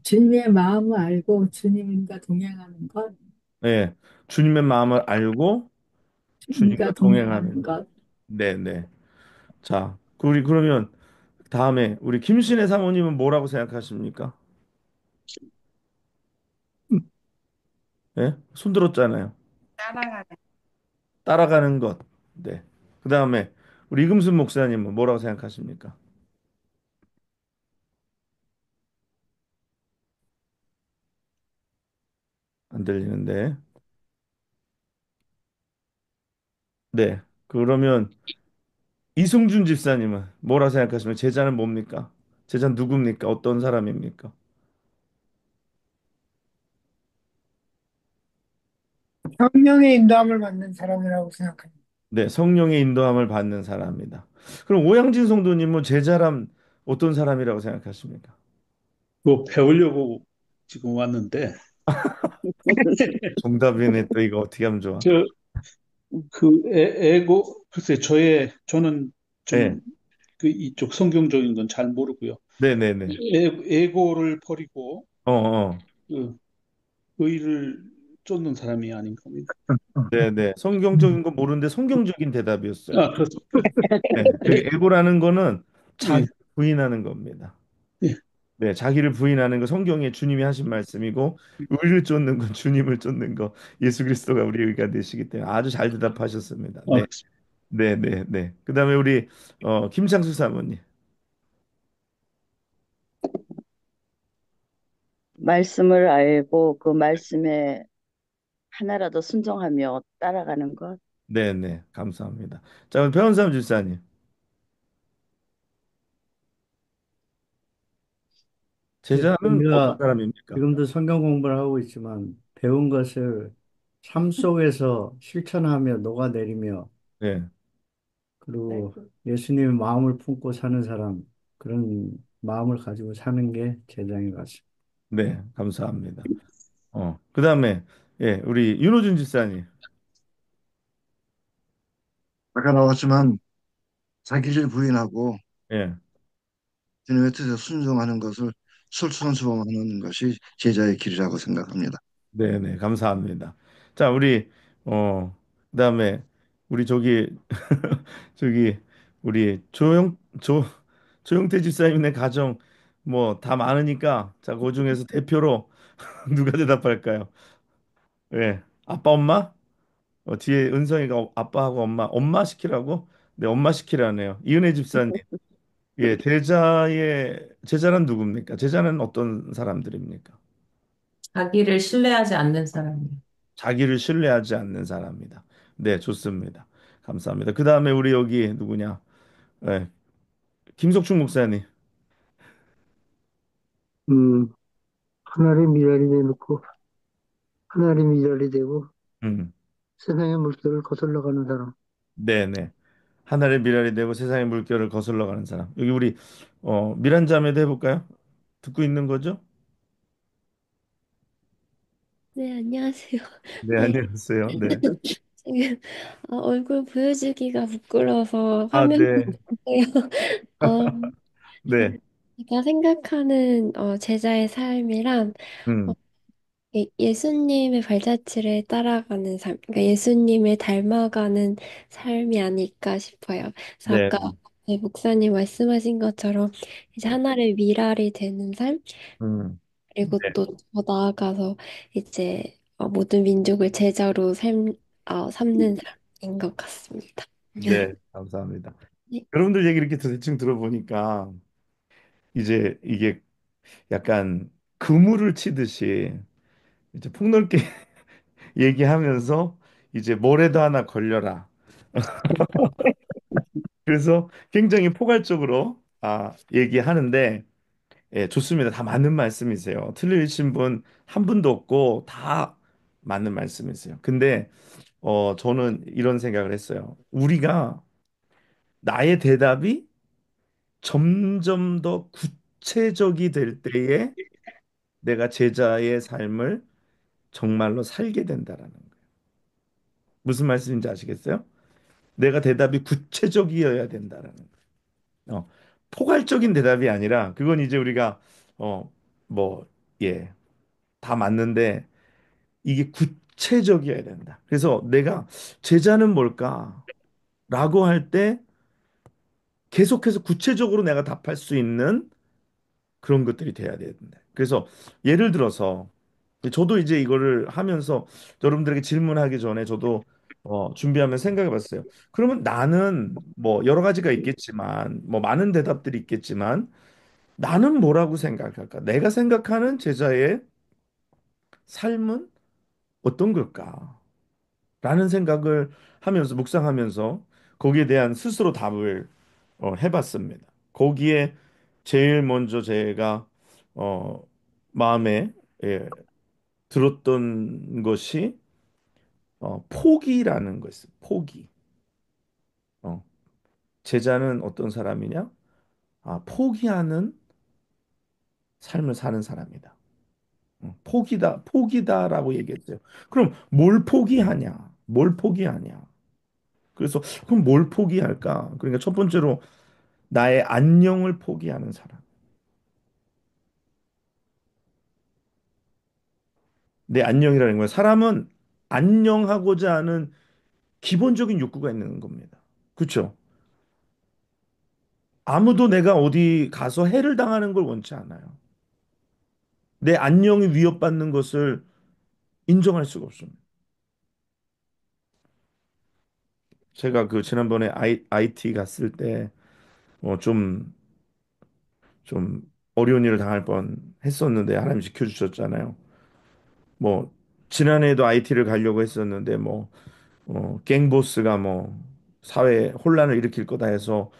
Speaker 7: 주님의 마음을 알고 주님과 동행하는 것,
Speaker 1: 네, 주님의 마음을 알고 주님과
Speaker 7: 주님과 동행하는
Speaker 1: 동행하는 것.
Speaker 7: 것.
Speaker 1: 네, 네. 자, 우리 그러면 다음에 우리 김신혜 사모님은 뭐라고 생각하십니까? 네? 손 들었잖아요. 따라가는 것. 네. 그다음에 우리 이금순 목사님은 뭐라고 생각하십니까? 안 들리는데. 네. 그러면 이승준 집사님은 뭐라 생각하십니까? 제자는 뭡니까? 제자는 누굽니까? 어떤 사람입니까?
Speaker 6: 성령의 인도함을 받는 사람이라고 생각합니다.
Speaker 1: 네, 성령의 인도함을 받는 사람이다. 그럼 오양진 성도님은 제자란 어떤 사람이라고 생각하십니까?
Speaker 8: 뭐 배우려고 지금 왔는데
Speaker 1: 정답이네. 또 이거 어떻게 하면 좋아?
Speaker 8: 저 그 에고 글쎄 저는
Speaker 1: 네,
Speaker 8: 좀 그 이쪽 성경적인 건 잘 모르고요.
Speaker 1: 네, 네, 네.
Speaker 8: 에고를 버리고
Speaker 1: 어, 어,
Speaker 8: 그 의를 쫓는 사람이 아닌가 합니다.
Speaker 1: 네, 네. 성경적인 거 모르는데 성경적인 대답이었어요.
Speaker 8: 아, 그렇습니다.
Speaker 1: 네, 그 에고라는 거는 자기
Speaker 8: 예,
Speaker 1: 부인하는 겁니다.
Speaker 8: 예.
Speaker 1: 네, 자기를 부인하는 거 성경에 주님이 하신 말씀이고 의를 쫓는 건 주님을 쫓는 거 예수 그리스도가 우리 의가 되시기 때문에 아주 잘 대답하셨습니다.
Speaker 8: 아,
Speaker 1: 네, 네, 네, 네. 그다음에 우리 김창수 사모님.
Speaker 9: 말씀을 알고 그 말씀에 하나라도 순종하며 따라가는 것.
Speaker 1: 네, 네. 감사합니다. 자, 그럼 배원삼 집사님.
Speaker 5: 이제
Speaker 1: 제자는 어떤
Speaker 5: 우리가
Speaker 1: 사람입니까?
Speaker 5: 지금도 성경 공부를 하고 있지만 배운 것을 삶 속에서 실천하며 녹아내리며
Speaker 1: 네,
Speaker 5: 그리고 예수님의 마음을 품고 사는 사람 그런 마음을 가지고 사는 게 제장인 것 같습니다.
Speaker 1: 네, 감사합니다. 그다음에 예, 우리 윤호준 집사님.
Speaker 10: 아까 나왔지만 자기를 부인하고
Speaker 1: 예,
Speaker 10: 주님의 뜻에 순종하는 것을 솔선수범하는 것이 제자의 길이라고 생각합니다.
Speaker 1: 네, 네, 감사합니다. 자, 우리 그다음에 우리 저기 저기 우리 조용태 집사님네 가정 뭐 다 많으니까 자, 그 중에서 대표로 누가 대답할까요? 예, 아빠 엄마? 뒤에 은성이가 아빠하고 엄마 시키라고? 네, 엄마 시키라네요. 이은혜 집사님. 예, 제자란 누굽니까? 제자는 어떤 사람들입니까?
Speaker 3: 자기를 신뢰하지 않는 사람이요.
Speaker 1: 자기를 신뢰하지 않는 사람이다. 네, 좋습니다. 감사합니다. 그 다음에 우리 여기 누구냐? 네, 김석중 목사님.
Speaker 6: 음, 하나님 미랄이 되놓고 하나님 미랄이 되고
Speaker 1: 음,
Speaker 6: 세상의 물결을 거슬러 가는 사람.
Speaker 1: 네네. 하늘의 미랄이 되고 세상의 물결을 거슬러 가는 사람. 여기 우리 미란 자매도 해볼까요? 듣고 있는 거죠?
Speaker 11: 네, 안녕하세요.
Speaker 1: 네,
Speaker 11: 네,
Speaker 1: 안녕하세요. 네.
Speaker 11: 지금 얼굴 보여주기가 부끄러워서
Speaker 1: 아,
Speaker 11: 화면
Speaker 1: 네.
Speaker 11: 보고요. 어,
Speaker 1: 네.
Speaker 11: 제가 생각하는 제자의 삶이란 어,
Speaker 1: 음,
Speaker 11: 예수님의 발자취를 따라가는 삶, 그러니까 예수님을 닮아가는 삶이 아닐까 싶어요. 그래서
Speaker 1: 네.
Speaker 11: 아까 목사님 말씀하신 것처럼 이제 하나를 미랄이 되는 삶,
Speaker 1: 음,
Speaker 11: 그리고
Speaker 1: 네.
Speaker 11: 또 더 나아가서 이제 모든 민족을 제자로 삼는 삶인 것 같습니다.
Speaker 1: 네, 감사합니다.
Speaker 11: 네.
Speaker 1: 여러분들 얘기 이렇게 대충 들어보니까 이제 이게 약간 그물을 치듯이 이제 폭넓게 얘기하면서 이제 뭐래도 하나 걸려라. 그래서 굉장히 포괄적으로 얘기하는데 예, 좋습니다. 다 맞는 말씀이세요. 틀리신 분 한 분도 없고 다 맞는 말씀이세요. 근데 저는 이런 생각을 했어요. 우리가 나의 대답이 점점 더 구체적이 될 때에 내가 제자의 삶을 정말로 살게 된다라는 거예요. 무슨 말씀인지 아시겠어요? 내가 대답이 구체적이어야 된다라는 거예요. 포괄적인 대답이 아니라 그건 이제 우리가 어, 뭐, 예, 다 맞는데 이게 구체적이어야 된다. 그래서 내가 제자는 뭘까라고 할 때 계속해서 구체적으로 내가 답할 수 있는 그런 것들이 돼야 된다. 그래서 예를 들어서 저도 이제 이거를 하면서 여러분들에게 질문하기 전에 저도 준비하면 생각해 봤어요. 그러면 나는 뭐 여러 가지가 있겠지만 뭐 많은 대답들이 있겠지만 나는 뭐라고 생각할까? 내가 생각하는 제자의 삶은 어떤 걸까? 라는 생각을 하면서 묵상하면서 거기에 대한 스스로 답을 해봤습니다. 거기에 제일 먼저 제가 어, 마음에 예, 들었던 것이 포기라는 거였어요. 포기. 어, 제자는 어떤 사람이냐? 포기하는 삶을 사는 사람이다. 포기다라고 얘기했어요. 그럼 뭘 포기하냐? 뭘 포기하냐? 그래서 그럼 뭘 포기할까? 그러니까 첫 번째로 나의 안녕을 포기하는 사람. 내 안녕이라는 거예요. 사람은 안녕하고자 하는 기본적인 욕구가 있는 겁니다. 그렇죠? 아무도 내가 어디 가서 해를 당하는 걸 원치 않아요. 내 안녕이 위협받는 것을 인정할 수가 없습니다. 제가 그 지난번에 IT 갔을 때 좀 어려운 일을 당할 뻔 했었는데 하나님 지켜주셨잖아요. 뭐 지난해에도 IT를 가려고 했었는데 갱보스가 뭐 사회 혼란을 일으킬 거다 해서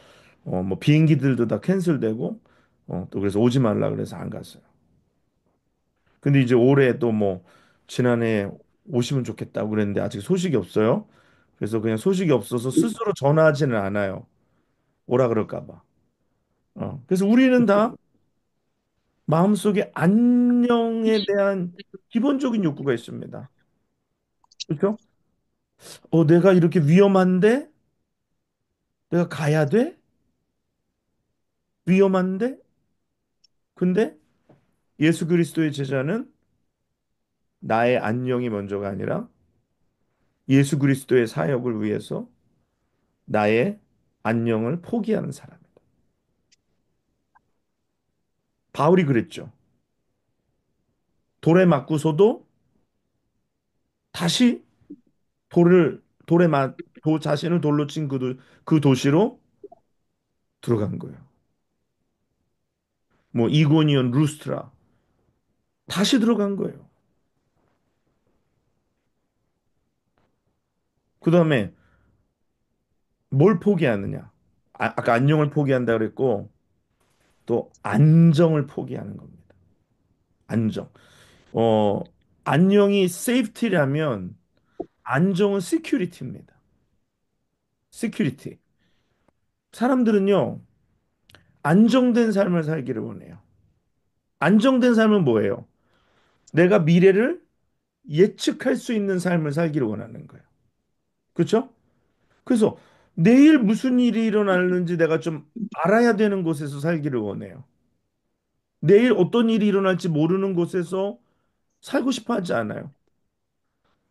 Speaker 1: 뭐 비행기들도 다 캔슬되고 또 그래서 오지 말라 그래서 안 갔어요. 근데 이제 올해 또 뭐 지난해 오시면 좋겠다고 그랬는데 아직 소식이 없어요. 그래서 그냥 소식이 없어서 스스로 전화하지는 않아요. 오라 그럴까 봐. 그래서 우리는 다 마음속에 안녕에 대한 기본적인 욕구가 있습니다. 그렇죠? 내가 이렇게 위험한데 내가 가야 돼? 위험한데? 근데 예수 그리스도의 제자는 나의 안녕이 먼저가 아니라 예수 그리스도의 사역을 위해서 나의 안녕을 포기하는 사람이다. 바울이 그랬죠. 돌에 맞고서도 다시 돌에 자신을 돌로 친 그 도시로 들어간 거예요. 뭐 이고니온 루스트라 다시 들어간 거예요. 그다음에 뭘 포기하느냐? 아까 안녕을 포기한다 그랬고 또 안정을 포기하는 겁니다. 안정. 어, 안녕이 세이프티라면 안정은 시큐리티입니다. 시큐리티. 사람들은요, 안정된 삶을 살기를 원해요. 안정된 삶은 뭐예요? 내가 미래를 예측할 수 있는 삶을 살기를 원하는 거예요. 그렇죠? 그래서 내일 무슨 일이 일어나는지 내가 좀 알아야 되는 곳에서 살기를 원해요. 내일 어떤 일이 일어날지 모르는 곳에서 살고 싶어 하지 않아요.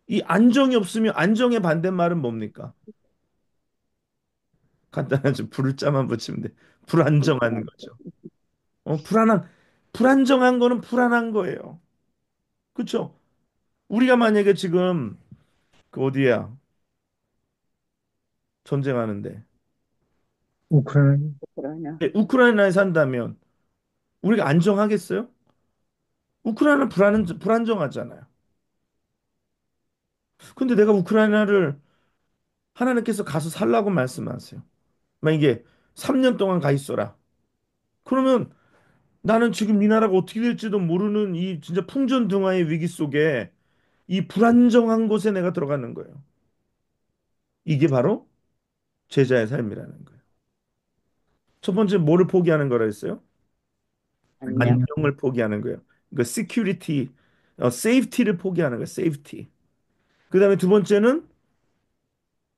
Speaker 1: 이 안정이 없으면 안정의 반대말은 뭡니까? 간단하죠. 불을 짜만 붙이면 돼. 불안정한 거죠. 불안정한 거는 불안한 거예요. 그렇죠? 우리가 만약에 지금 그 어디야? 전쟁하는데
Speaker 6: 우크라이나.
Speaker 9: 그러냐.
Speaker 1: 우크라이나에 산다면 우리가 안정하겠어요? 우크라이나는 불안정하잖아요. 근데 내가 우크라이나를 하나님께서 가서 살라고 말씀하세요. 만약에 3년 동안 가 있어라. 그러면 나는 지금 이 나라가 어떻게 될지도 모르는 이 진짜 풍전등화의 위기 속에 이 불안정한 곳에 내가 들어가는 거예요. 이게 바로 제자의 삶이라는 거예요. 첫 번째 뭐를 포기하는 거라 했어요?
Speaker 9: 안녕.
Speaker 6: 안녕.
Speaker 1: 안정을 포기하는 거예요. 그 security, safety를 포기하는 거예요. safety. 그다음에 두 번째는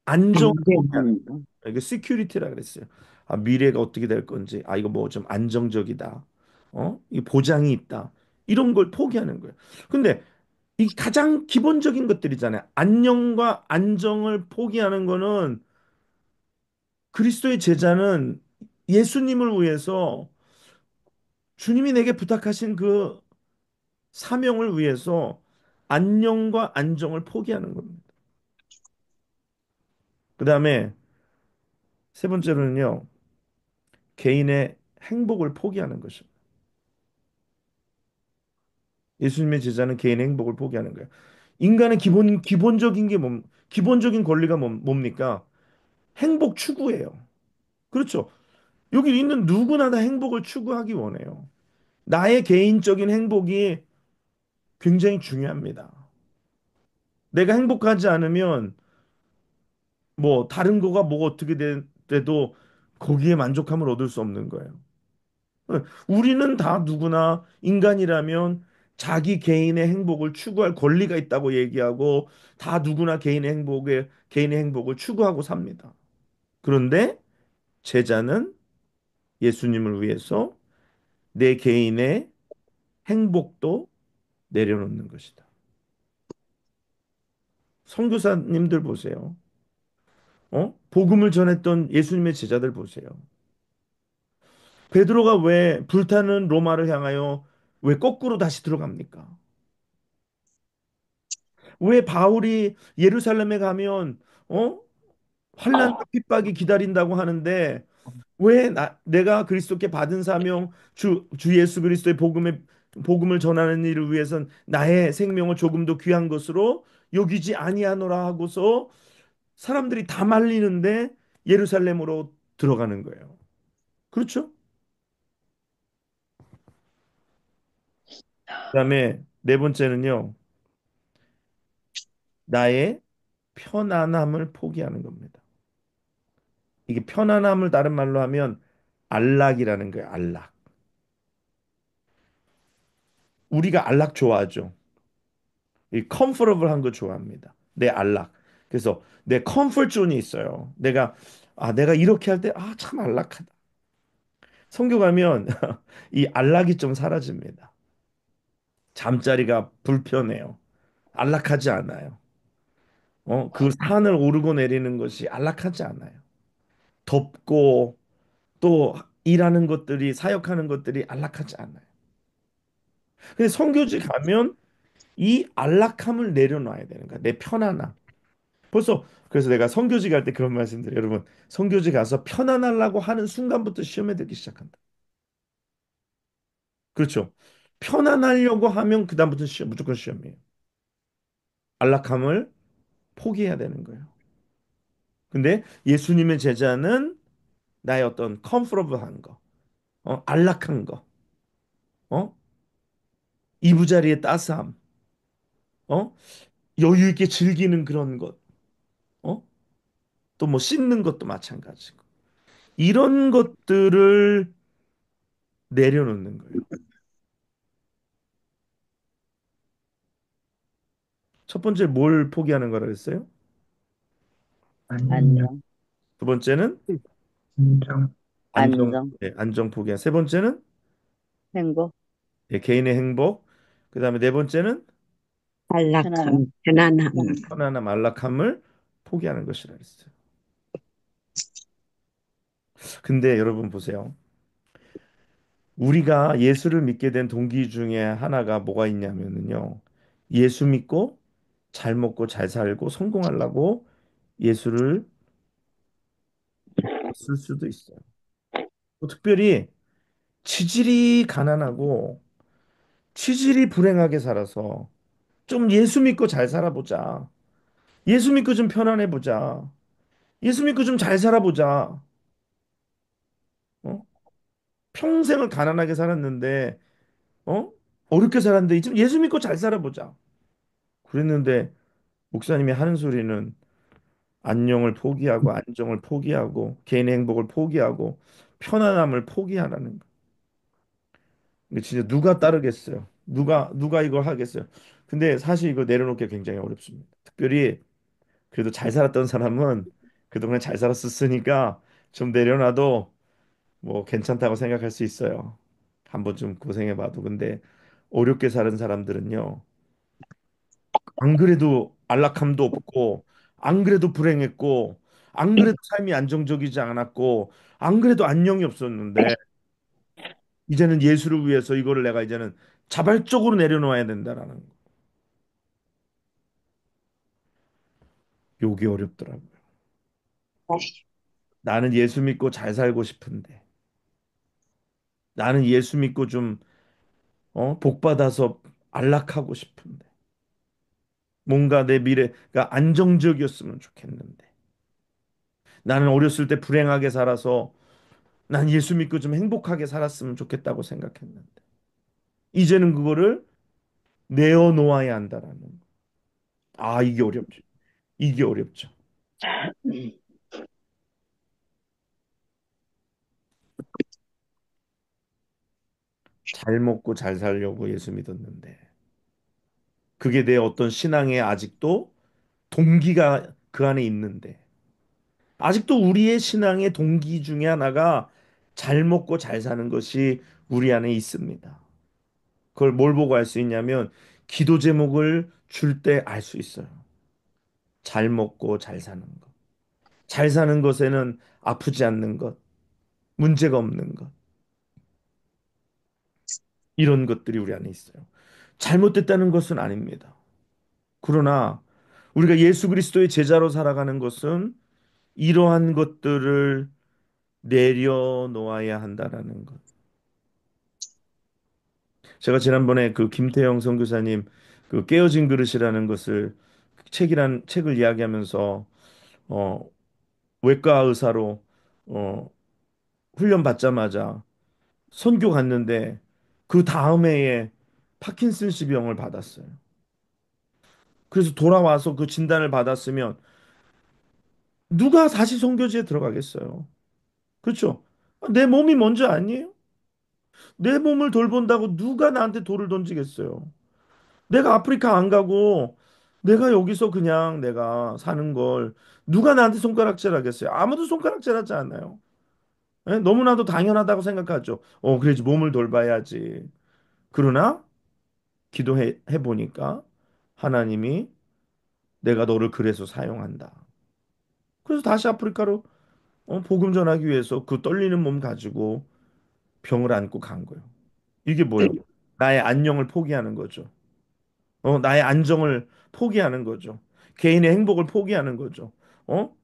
Speaker 1: 안정을 포기하는
Speaker 9: 음,
Speaker 1: 거예요. 이게 security라 그랬어요. 아, 미래가 어떻게 될 건지, 아, 이거 뭐 좀 안정적이다. 이 보장이 있다. 이런 걸 포기하는 거예요. 근데 이 가장 기본적인 것들이잖아요. 안녕과 안정을 포기하는 거는 그리스도의 제자는 예수님을 위해서 주님이 내게 부탁하신 그 사명을 위해서 안녕과 안정을 포기하는 겁니다. 그 다음에 세 번째로는요, 개인의 행복을 포기하는 것입니다. 예수님의 제자는 개인의 행복을 포기하는 거예요. 인간의 기본적인 게 기본적인 권리가 뭡니까? 행복 추구예요. 그렇죠. 여기 있는 누구나 다 행복을 추구하기 원해요. 나의 개인적인 행복이 굉장히 중요합니다. 내가 행복하지 않으면 뭐 다른 거가 뭐가 어떻게 돼도 거기에 만족함을 얻을 수 없는 거예요. 우리는 다 누구나 인간이라면 자기 개인의 행복을 추구할 권리가 있다고 얘기하고 다 누구나 개인의 행복을 추구하고 삽니다. 그런데 제자는 예수님을 위해서 내 개인의 행복도 내려놓는 것이다. 선교사님들 보세요. 복음을 전했던 예수님의 제자들 보세요. 베드로가 왜 불타는 로마를 향하여 왜 거꾸로 다시 들어갑니까? 왜 바울이 예루살렘에 가면 환난과 핍박이 기다린다고 하는데 왜 내가 그리스도께 받은 사명 주 예수 그리스도의 복음을 전하는 일을 위해선 나의 생명을 조금도 귀한 것으로 여기지 아니하노라 하고서 사람들이 다 말리는데 예루살렘으로 들어가는 거예요. 그렇죠? 그다음에 네 번째는요. 나의 편안함을 포기하는 겁니다. 이게 편안함을 다른 말로 하면 안락이라는 거예요. 안락. 우리가 안락 좋아하죠. 이 comfortable한 거 좋아합니다. 내 안락. 그래서 내 comfort zone이 있어요. 내가 이렇게 할 때 참 안락하다. 성교 가면 이 안락이 좀 사라집니다. 잠자리가 불편해요. 안락하지 않아요. 그 산을 오르고 내리는 것이 안락하지 않아요. 덥고 또 일하는 것들이 사역하는 것들이 안락하지 않아요. 근데 선교지 가면 이 안락함을 내려놔야 되는 거야. 내 편안함. 그래서 내가 선교지 갈 때 그런 말씀드려요. 여러분, 선교지 가서 편안하려고 하는 순간부터 시험에 들기 시작한다. 그렇죠. 편안하려고 하면 그다음부터 무조건 시험이에요. 안락함을 포기해야 되는 거예요. 근데 예수님의 제자는 나의 어떤 컴포러블한 거, 안락한 거, 어? 이부자리의 따스함, 어? 여유 있게 즐기는 그런 것, 어? 또 뭐 씻는 것도 마찬가지고. 이런 것들을 내려놓는 거예요. 첫 번째 뭘 포기하는 거라 그랬어요?
Speaker 6: 안녕,
Speaker 9: 안녕,
Speaker 1: 두 번째는
Speaker 6: 인정,
Speaker 1: 안정,
Speaker 9: 안정,
Speaker 1: 네, 안정 포기한. 세 번째는
Speaker 9: 행복,
Speaker 1: 네, 개인의 행복. 그다음에 네 번째는
Speaker 9: 편안함.
Speaker 4: 안락함, 편안함.
Speaker 1: 편안함, 안락함을 포기하는 것이라 그랬어요. 근데 여러분 보세요. 우리가 예수를 믿게 된 동기 중에 하나가 뭐가 있냐면요. 예수 믿고 잘 먹고 잘 살고 성공하려고 예수를 쓸 수도 있어요. 또 특별히 치질이 가난하고 치질이 불행하게 살아서 좀 예수 믿고 잘 살아보자. 예수 믿고 좀 편안해보자. 예수 믿고 좀 잘 살아보자. 어? 평생을 가난하게 살았는데, 어? 어렵게 살았는데, 좀 예수 믿고 잘 살아보자. 그랬는데, 목사님이 하는 소리는 안녕을 포기하고, 안정을 포기하고, 개인의 행복을 포기하고, 편안함을 포기하라는 거. 이게 진짜 누가 따르겠어요? 누가 이걸 하겠어요? 근데 사실 이거 내려놓기 굉장히 어렵습니다. 특별히 그래도 잘 살았던 사람은 그동안 잘 살았었으니까 좀 내려놔도 뭐 괜찮다고 생각할 수 있어요. 한번 좀 고생해봐도. 근데 어렵게 사는 사람들은요, 안 그래도 안락함도 없고, 안 그래도 불행했고, 안 그래도 삶이 안정적이지 않았고, 안 그래도 안녕이 없었는데, 이제는 예수를 위해서 이거를 내가 이제는 자발적으로 내려놓아야 된다라는 거. 요게 어렵더라고요. 나는 예수 믿고 잘 살고 싶은데, 나는 예수 믿고 좀, 복 받아서 안락하고 싶은데, 뭔가 내 미래가 안정적이었으면 좋겠는데, 나는 어렸을 때 불행하게 살아서 난 예수 믿고 좀 행복하게 살았으면 좋겠다고 생각했는데, 이제는 그거를 내어놓아야 한다라는 거. 아, 이게 어렵죠. 이게 어렵죠. 잘 먹고 잘 살려고 예수 믿었는데, 그게 내 어떤 신앙에 아직도 동기가 그 안에 있는데, 아직도 우리의 신앙의 동기 중에 하나가 잘 먹고 잘 사는 것이 우리 안에 있습니다. 그걸 뭘 보고 알 수 있냐면 기도 제목을 줄 때 알 수 있어요. 잘 먹고 잘 사는 것. 잘 사는 것에는 아프지 않는 것, 문제가 없는 것. 이런 것들이 우리 안에 있어요. 잘못됐다는 것은 아닙니다. 그러나 우리가 예수 그리스도의 제자로 살아가는 것은 이러한 것들을 내려놓아야 한다라는 것. 제가 지난번에 그 김태영 선교사님 그 깨어진 그릇이라는 것을 책을 이야기하면서 어 외과 의사로 어 훈련 받자마자 선교 갔는데 그 다음 해에 파킨슨氏병을 받았어요. 그래서 돌아와서 그 진단을 받았으면 누가 다시 선교지에 들어가겠어요? 그렇죠? 내 몸이 먼저 아니에요? 내 몸을 돌본다고 누가 나한테 돌을 던지겠어요? 내가 아프리카 안 가고 내가 여기서 그냥 내가 사는 걸 누가 나한테 손가락질 하겠어요? 아무도 손가락질 하지 않아요. 예? 너무나도 당연하다고 생각하죠. 그래야지 몸을 돌봐야지. 그러나 기도해 보니까 하나님이 내가 너를 그래서 사용한다. 그래서 다시 아프리카로 복음 전하기 위해서 그 떨리는 몸 가지고 병을 안고 간 거예요. 이게 뭐예요? 나의 안녕을 포기하는 거죠. 나의 안정을 포기하는 거죠. 개인의 행복을 포기하는 거죠.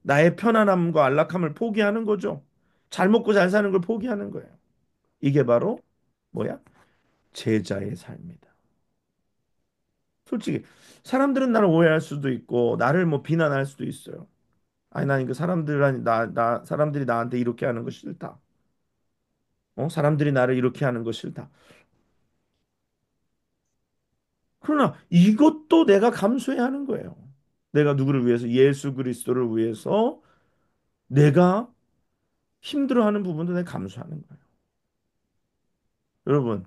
Speaker 1: 나의 편안함과 안락함을 포기하는 거죠. 잘 먹고 잘 사는 걸 포기하는 거예요. 이게 바로 뭐야? 제자의 삶이다. 솔직히 사람들은 나를 오해할 수도 있고 나를 뭐 비난할 수도 있어요. 아니 난 이거 사람들이 나한테 이렇게 하는 거 싫다. 사람들이 나를 이렇게 하는 거 싫다. 그러나 이것도 내가 감수해야 하는 거예요. 내가 누구를 위해서 예수 그리스도를 위해서 내가 힘들어하는 부분도 내가 감수하는 거예요. 여러분,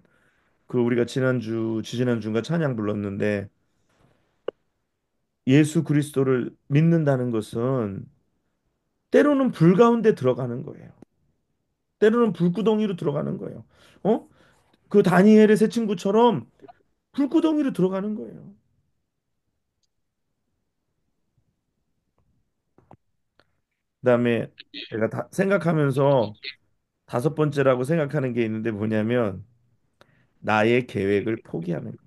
Speaker 1: 그 우리가 지지난주인가 찬양 불렀는데 예수 그리스도를 믿는다는 것은 때로는 불 가운데 들어가는 거예요. 때로는 불구덩이로 들어가는 거예요. 어? 그 다니엘의 세 친구처럼 불구덩이로 들어가는 거예요. 그다음에 제가 생각하면서 다섯 번째라고 생각하는 게 있는데 뭐냐면 나의 계획을 포기하는 거.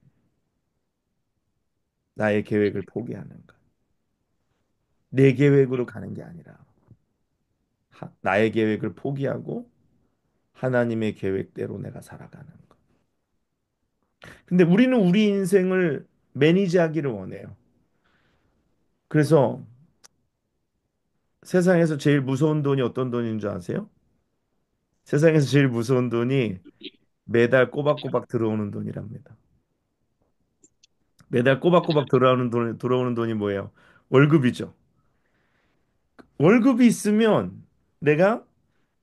Speaker 1: 나의 계획을 포기하는 거. 내 계획으로 가는 게 아니라 나의 계획을 포기하고 하나님의 계획대로 내가 살아가는 거. 근데 우리는 우리 인생을 매니지하기를 원해요. 그래서 세상에서 제일 무서운 돈이 어떤 돈인 줄 아세요? 세상에서 제일 무서운 돈이 매달 꼬박꼬박 들어오는 돈이랍니다. 매달 꼬박꼬박 들어오는 돈이 뭐예요? 월급이죠. 월급이 있으면 내가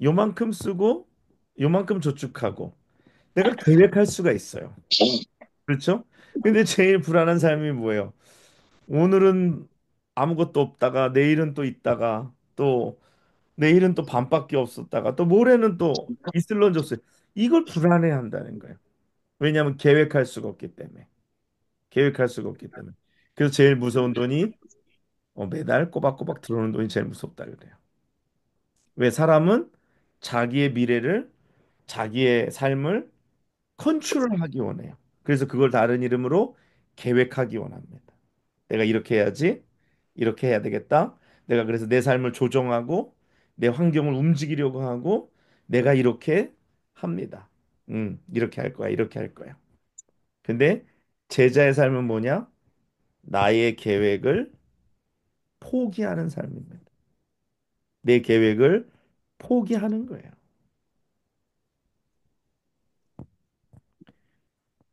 Speaker 1: 요만큼 쓰고 요만큼 저축하고 내가 계획할 수가 있어요. 그렇죠? 근데 제일 불안한 삶이 뭐예요? 오늘은 아무것도 없다가 내일은 또 있다가 또 내일은 또 반밖에 없었다가 또 모레는 또 있을런졌어요. 이걸 불안해 한다는 거예요. 왜냐하면 계획할 수가 없기 때문에. 계획할 수가 없기 때문에. 그래서 제일 무서운 돈이 매달 꼬박꼬박 들어오는 돈이 제일 무섭다 그래요. 왜 사람은 자기의 미래를 자기의 삶을 컨트롤하기 원해요. 그래서 그걸 다른 이름으로 계획하기 원합니다. 내가 이렇게 해야지, 이렇게 해야 되겠다. 내가 그래서 내 삶을 조정하고 내 환경을 움직이려고 하고 내가 이렇게 합니다. 이렇게 할 거야, 이렇게 할 거야. 근데 제자의 삶은 뭐냐? 나의 계획을 포기하는 삶입니다. 내 계획을 포기하는 거예요.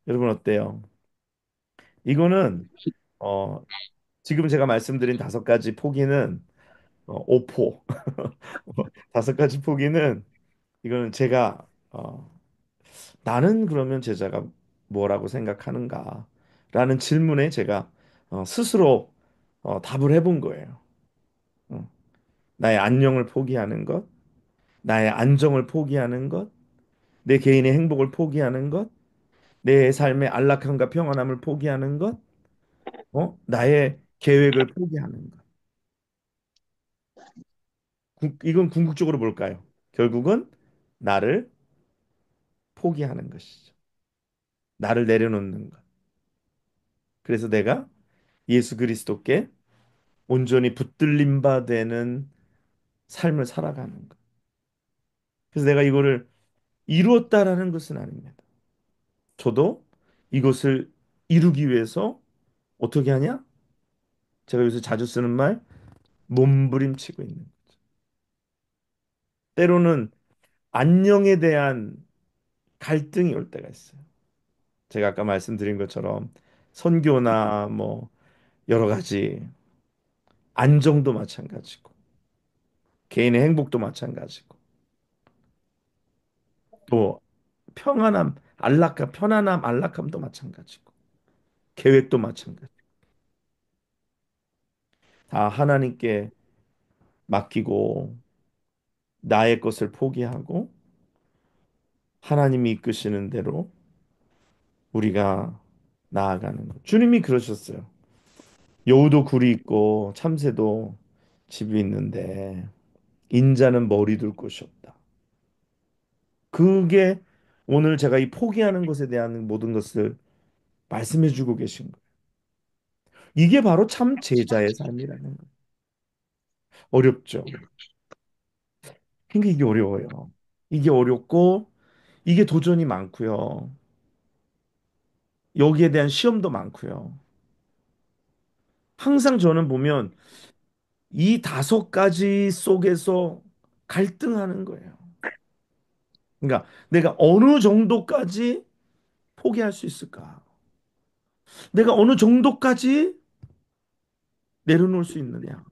Speaker 1: 여러분 어때요? 이거는 어, 지금 제가 말씀드린 다섯 가지 포기는 오포. 다섯 가지 포기는 이거는 제가 나는 그러면 제자가 뭐라고 생각하는가? 라는 질문에 제가 스스로 답을 해본 거예요. 어, 나의 안녕을 포기하는 것, 나의 안정을 포기하는 것, 내 개인의 행복을 포기하는 것, 내 삶의 안락함과 평안함을 포기하는 것, 나의 계획을 포기하는 것. 이건 궁극적으로 뭘까요? 결국은 나를 포기하는 것이죠. 나를 내려놓는 것. 그래서 내가 예수 그리스도께 온전히 붙들림 바 되는 삶을 살아가는 것. 그래서 내가 이거를 이루었다라는 것은 아닙니다. 저도 이것을 이루기 위해서 어떻게 하냐? 제가 요새 자주 쓰는 말, 몸부림치고 있는 거죠. 때로는 안녕에 대한 갈등이 올 때가 있어요. 제가 아까 말씀드린 것처럼 선교나 뭐 여러 가지 안정도 마찬가지고 개인의 행복도 마찬가지고 또 편안함, 안락함도 마찬가지고 계획도 마찬가지. 다 하나님께 맡기고 나의 것을 포기하고 하나님이 이끄시는 대로 우리가 나아가는 것. 주님이 그러셨어요. 여우도 굴이 있고 참새도 집이 있는데 인자는 머리 둘 곳이 없다. 그게 오늘 제가 이 포기하는 것에 대한 모든 것을 말씀해 주고 계신 거예요. 이게 바로 참 제자의 삶이라는 거예요. 어렵죠. 그러니까 이게 어려워요. 이게 어렵고 이게 도전이 많고요. 여기에 대한 시험도 많고요. 항상 저는 보면 이 다섯 가지 속에서 갈등하는 거예요. 그러니까 내가 어느 정도까지 포기할 수 있을까? 내가 어느 정도까지 내려놓을 수 있느냐?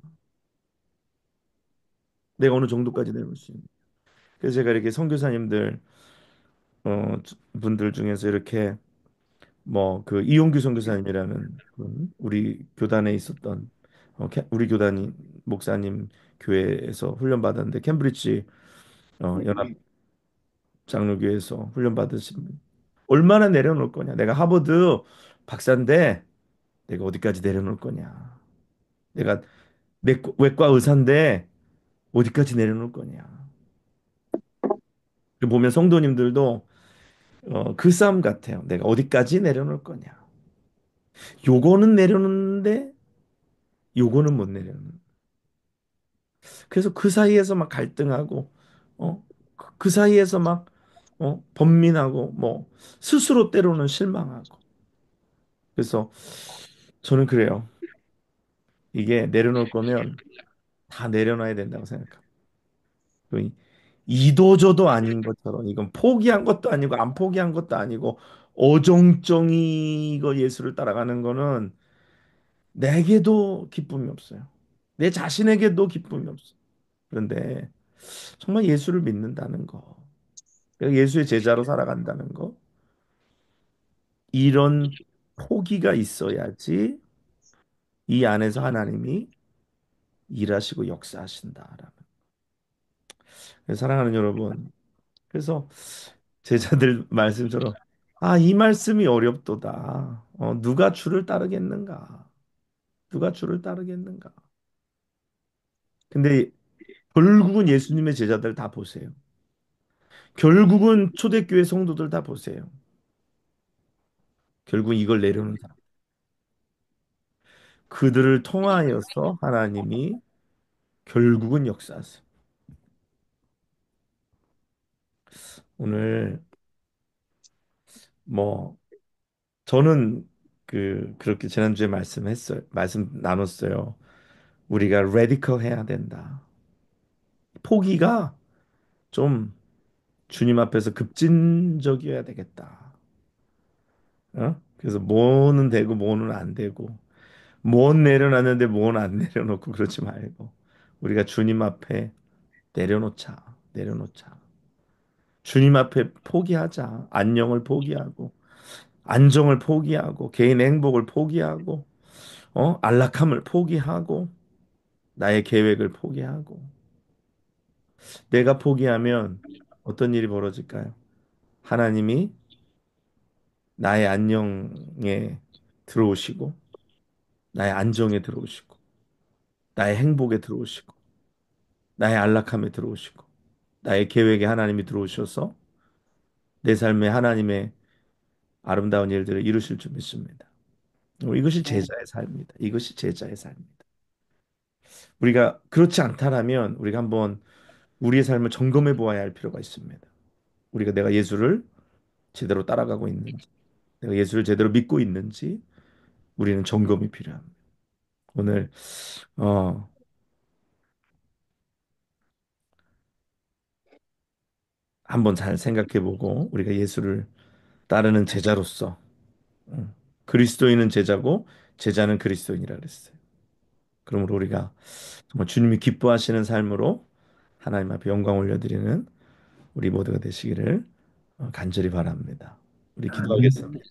Speaker 1: 내가 어느 정도까지 내려놓을 수 있느냐? 그래서 제가 이렇게 선교사님들 분들 중에서 이렇게 뭐 그 이용규 선교사님이라는 분, 우리 교단에 있었던 우리 교단이 목사님 교회에서 훈련 받았는데 캠브리지 연합 장로교회에서 훈련 받으신 분. 얼마나 내려놓을 거냐? 내가 하버드 박사인데 내가 어디까지 내려놓을 거냐? 내가 외과 의사인데 어디까지 내려놓을 거냐? 그리고 보면 성도님들도 그 싸움 같아요. 내가 어디까지 내려놓을 거냐? 요거는 내려놓는데 요거는 못 내려놓는. 그래서 그 사이에서 막 갈등하고 그 사이에서 막 번민하고 뭐 스스로 때로는 실망하고. 그래서 저는 그래요. 이게 내려놓을 거면 다 내려놔야 된다고 생각합니다. 그 이도저도 아닌 것처럼 이건 포기한 것도 아니고 안 포기한 것도 아니고 어정쩡히 이거 예수를 따라가는 거는 내게도 기쁨이 없어요. 내 자신에게도 기쁨이 없어요. 그런데 정말 예수를 믿는다는 거, 그러니까 예수의 제자로 살아간다는 거, 이런 포기가 있어야지 이 안에서 하나님이 일하시고 역사하신다라는. 사랑하는 여러분, 그래서 제자들 말씀처럼 이 말씀이 어렵도다. 누가 주를 따르겠는가? 누가 주를 따르겠는가? 근데 결국은 예수님의 제자들 다 보세요. 결국은 초대교회 성도들 다 보세요. 결국 이걸 내려놓는 사람. 그들을 통하여서 하나님이 결국은 역사하세요. 오늘 뭐 저는 그렇게 지난주에 말씀했어요. 말씀 나눴어요. 우리가 레디컬 해야 된다. 포기가 좀 주님 앞에서 급진적이어야 되겠다. 그래서 뭐는 되고 뭐는 안 되고 뭐는 내려놨는데 뭐는 안 내려놓고 그러지 말고 우리가 주님 앞에 내려놓자. 내려놓자. 주님 앞에 포기하자. 안녕을 포기하고 안정을 포기하고 개인의 행복을 포기하고 안락함을 포기하고 나의 계획을 포기하고 내가 포기하면 어떤 일이 벌어질까요? 하나님이 나의 안녕에 들어오시고 나의 안정에 들어오시고 나의 행복에 들어오시고 나의 안락함에 들어오시고 나의 계획에 하나님이 들어오셔서 내 삶에 하나님의 아름다운 일들을 이루실 줄 믿습니다. 이것이 제자의 삶입니다. 이것이 제자의 삶입니다. 우리가 그렇지 않다라면 우리가 한번 우리의 삶을 점검해 보아야 할 필요가 있습니다. 우리가 내가 예수를 제대로 따라가고 있는지, 내가 예수를 제대로 믿고 있는지 우리는 점검이 필요합니다. 오늘 어, 한번 잘 생각해 보고 우리가 예수를 따르는 제자로서 그리스도인은 제자고 제자는 그리스도인이라 그랬어요. 그러므로 우리가 정말 주님이 기뻐하시는 삶으로 하나님 앞에 영광 올려드리는 우리 모두가 되시기를 간절히 바랍니다. 우리 기도하겠습니다.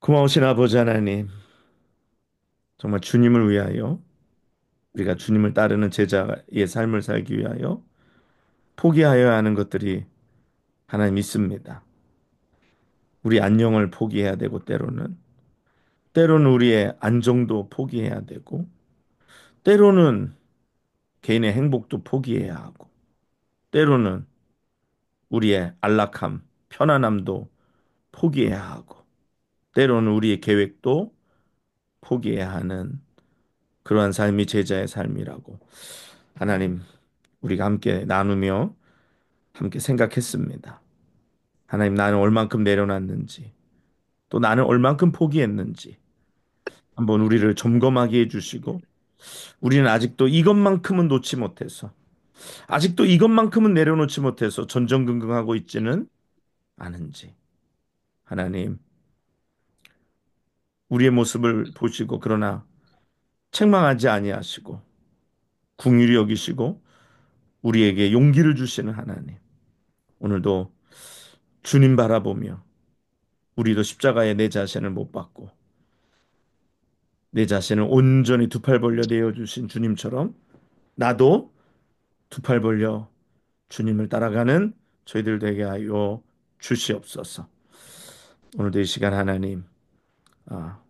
Speaker 1: 고마우신 아버지 하나님, 정말 주님을 위하여 우리가 주님을 따르는 제자의 삶을 살기 위하여 포기하여야 하는 것들이 하나님 있습니다. 우리 안녕을 포기해야 되고 때로는 우리의 안정도 포기해야 되고 때로는 개인의 행복도 포기해야 하고 때로는 우리의 안락함, 편안함도 포기해야 하고 때로는 우리의 계획도 포기해야 하는 그러한 삶이 제자의 삶이라고 하나님 우리가 함께 나누며 함께 생각했습니다. 하나님 나는 얼만큼 내려놨는지 또 나는 얼만큼 포기했는지 한번 우리를 점검하게 해주시고 우리는 아직도 이것만큼은 놓지 못해서, 아직도 이것만큼은 내려놓지 못해서 전전긍긍하고 있지는 않은지. 하나님, 우리의 모습을 보시고 그러나 책망하지 아니하시고 긍휼히 여기시고 우리에게 용기를 주시는 하나님. 오늘도 주님 바라보며 우리도 십자가에 내 자신을 못 박고 내 자신을 온전히 두 팔 벌려 내어 주신 주님처럼 나도 두 팔 벌려 주님을 따라가는 저희들 되게 하여 주시옵소서. 오늘도 이 시간 하나님, 아,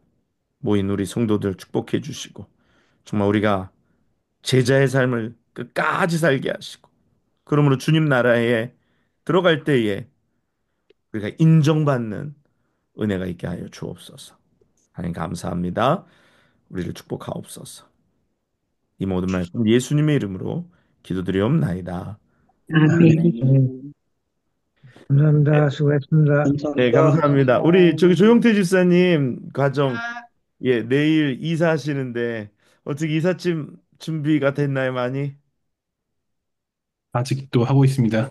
Speaker 1: 모인 우리 성도들 축복해 주시고 정말 우리가 제자의 삶을 끝까지 살게 하시고 그러므로 주님 나라에 들어갈 때에 우리가 인정받는 은혜가 있게 하여 주옵소서. 하나님 감사합니다. 우리를 축복하옵소서. 이 모든 말씀 예수님의 이름으로 기도드리옵나이다.
Speaker 4: 아멘.
Speaker 9: 아멘.
Speaker 6: 감사합니다. 수고했습니다.
Speaker 1: 네, 감사합니다. 우리 저기 조용태 집사님 가정 예, 내일 이사하시는데 어떻게 이삿짐 준비가 됐나요, 많이?
Speaker 12: 아직도 하고 있습니다.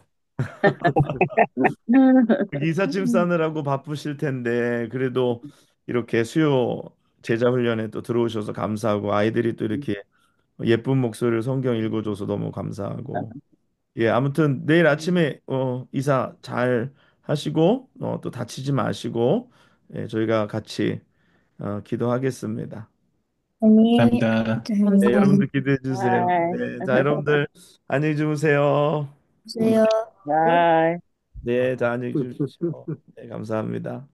Speaker 1: 이삿짐 싸느라고 바쁘실 텐데 그래도 이렇게 수요 제자 훈련에 또 들어오셔서 감사하고 아이들이 또 이렇게 예쁜 목소리를 성경 읽어줘서 너무 감사하고 예, 아무튼 내일 아침에 이사 잘 하시고 또 다치지 마시고 예, 저희가 같이 기도하겠습니다.
Speaker 2: 아니,
Speaker 12: 감사합니다.
Speaker 1: 네, 여러분들
Speaker 2: 감사합니다.
Speaker 1: 기도해 주세요.
Speaker 9: 바이.
Speaker 1: 네, 자, 여러분들 안녕히 주무세요.
Speaker 2: 주세요.
Speaker 9: 바이.
Speaker 1: 네, 자, 안녕히 주무십시오. 네, 감사합니다.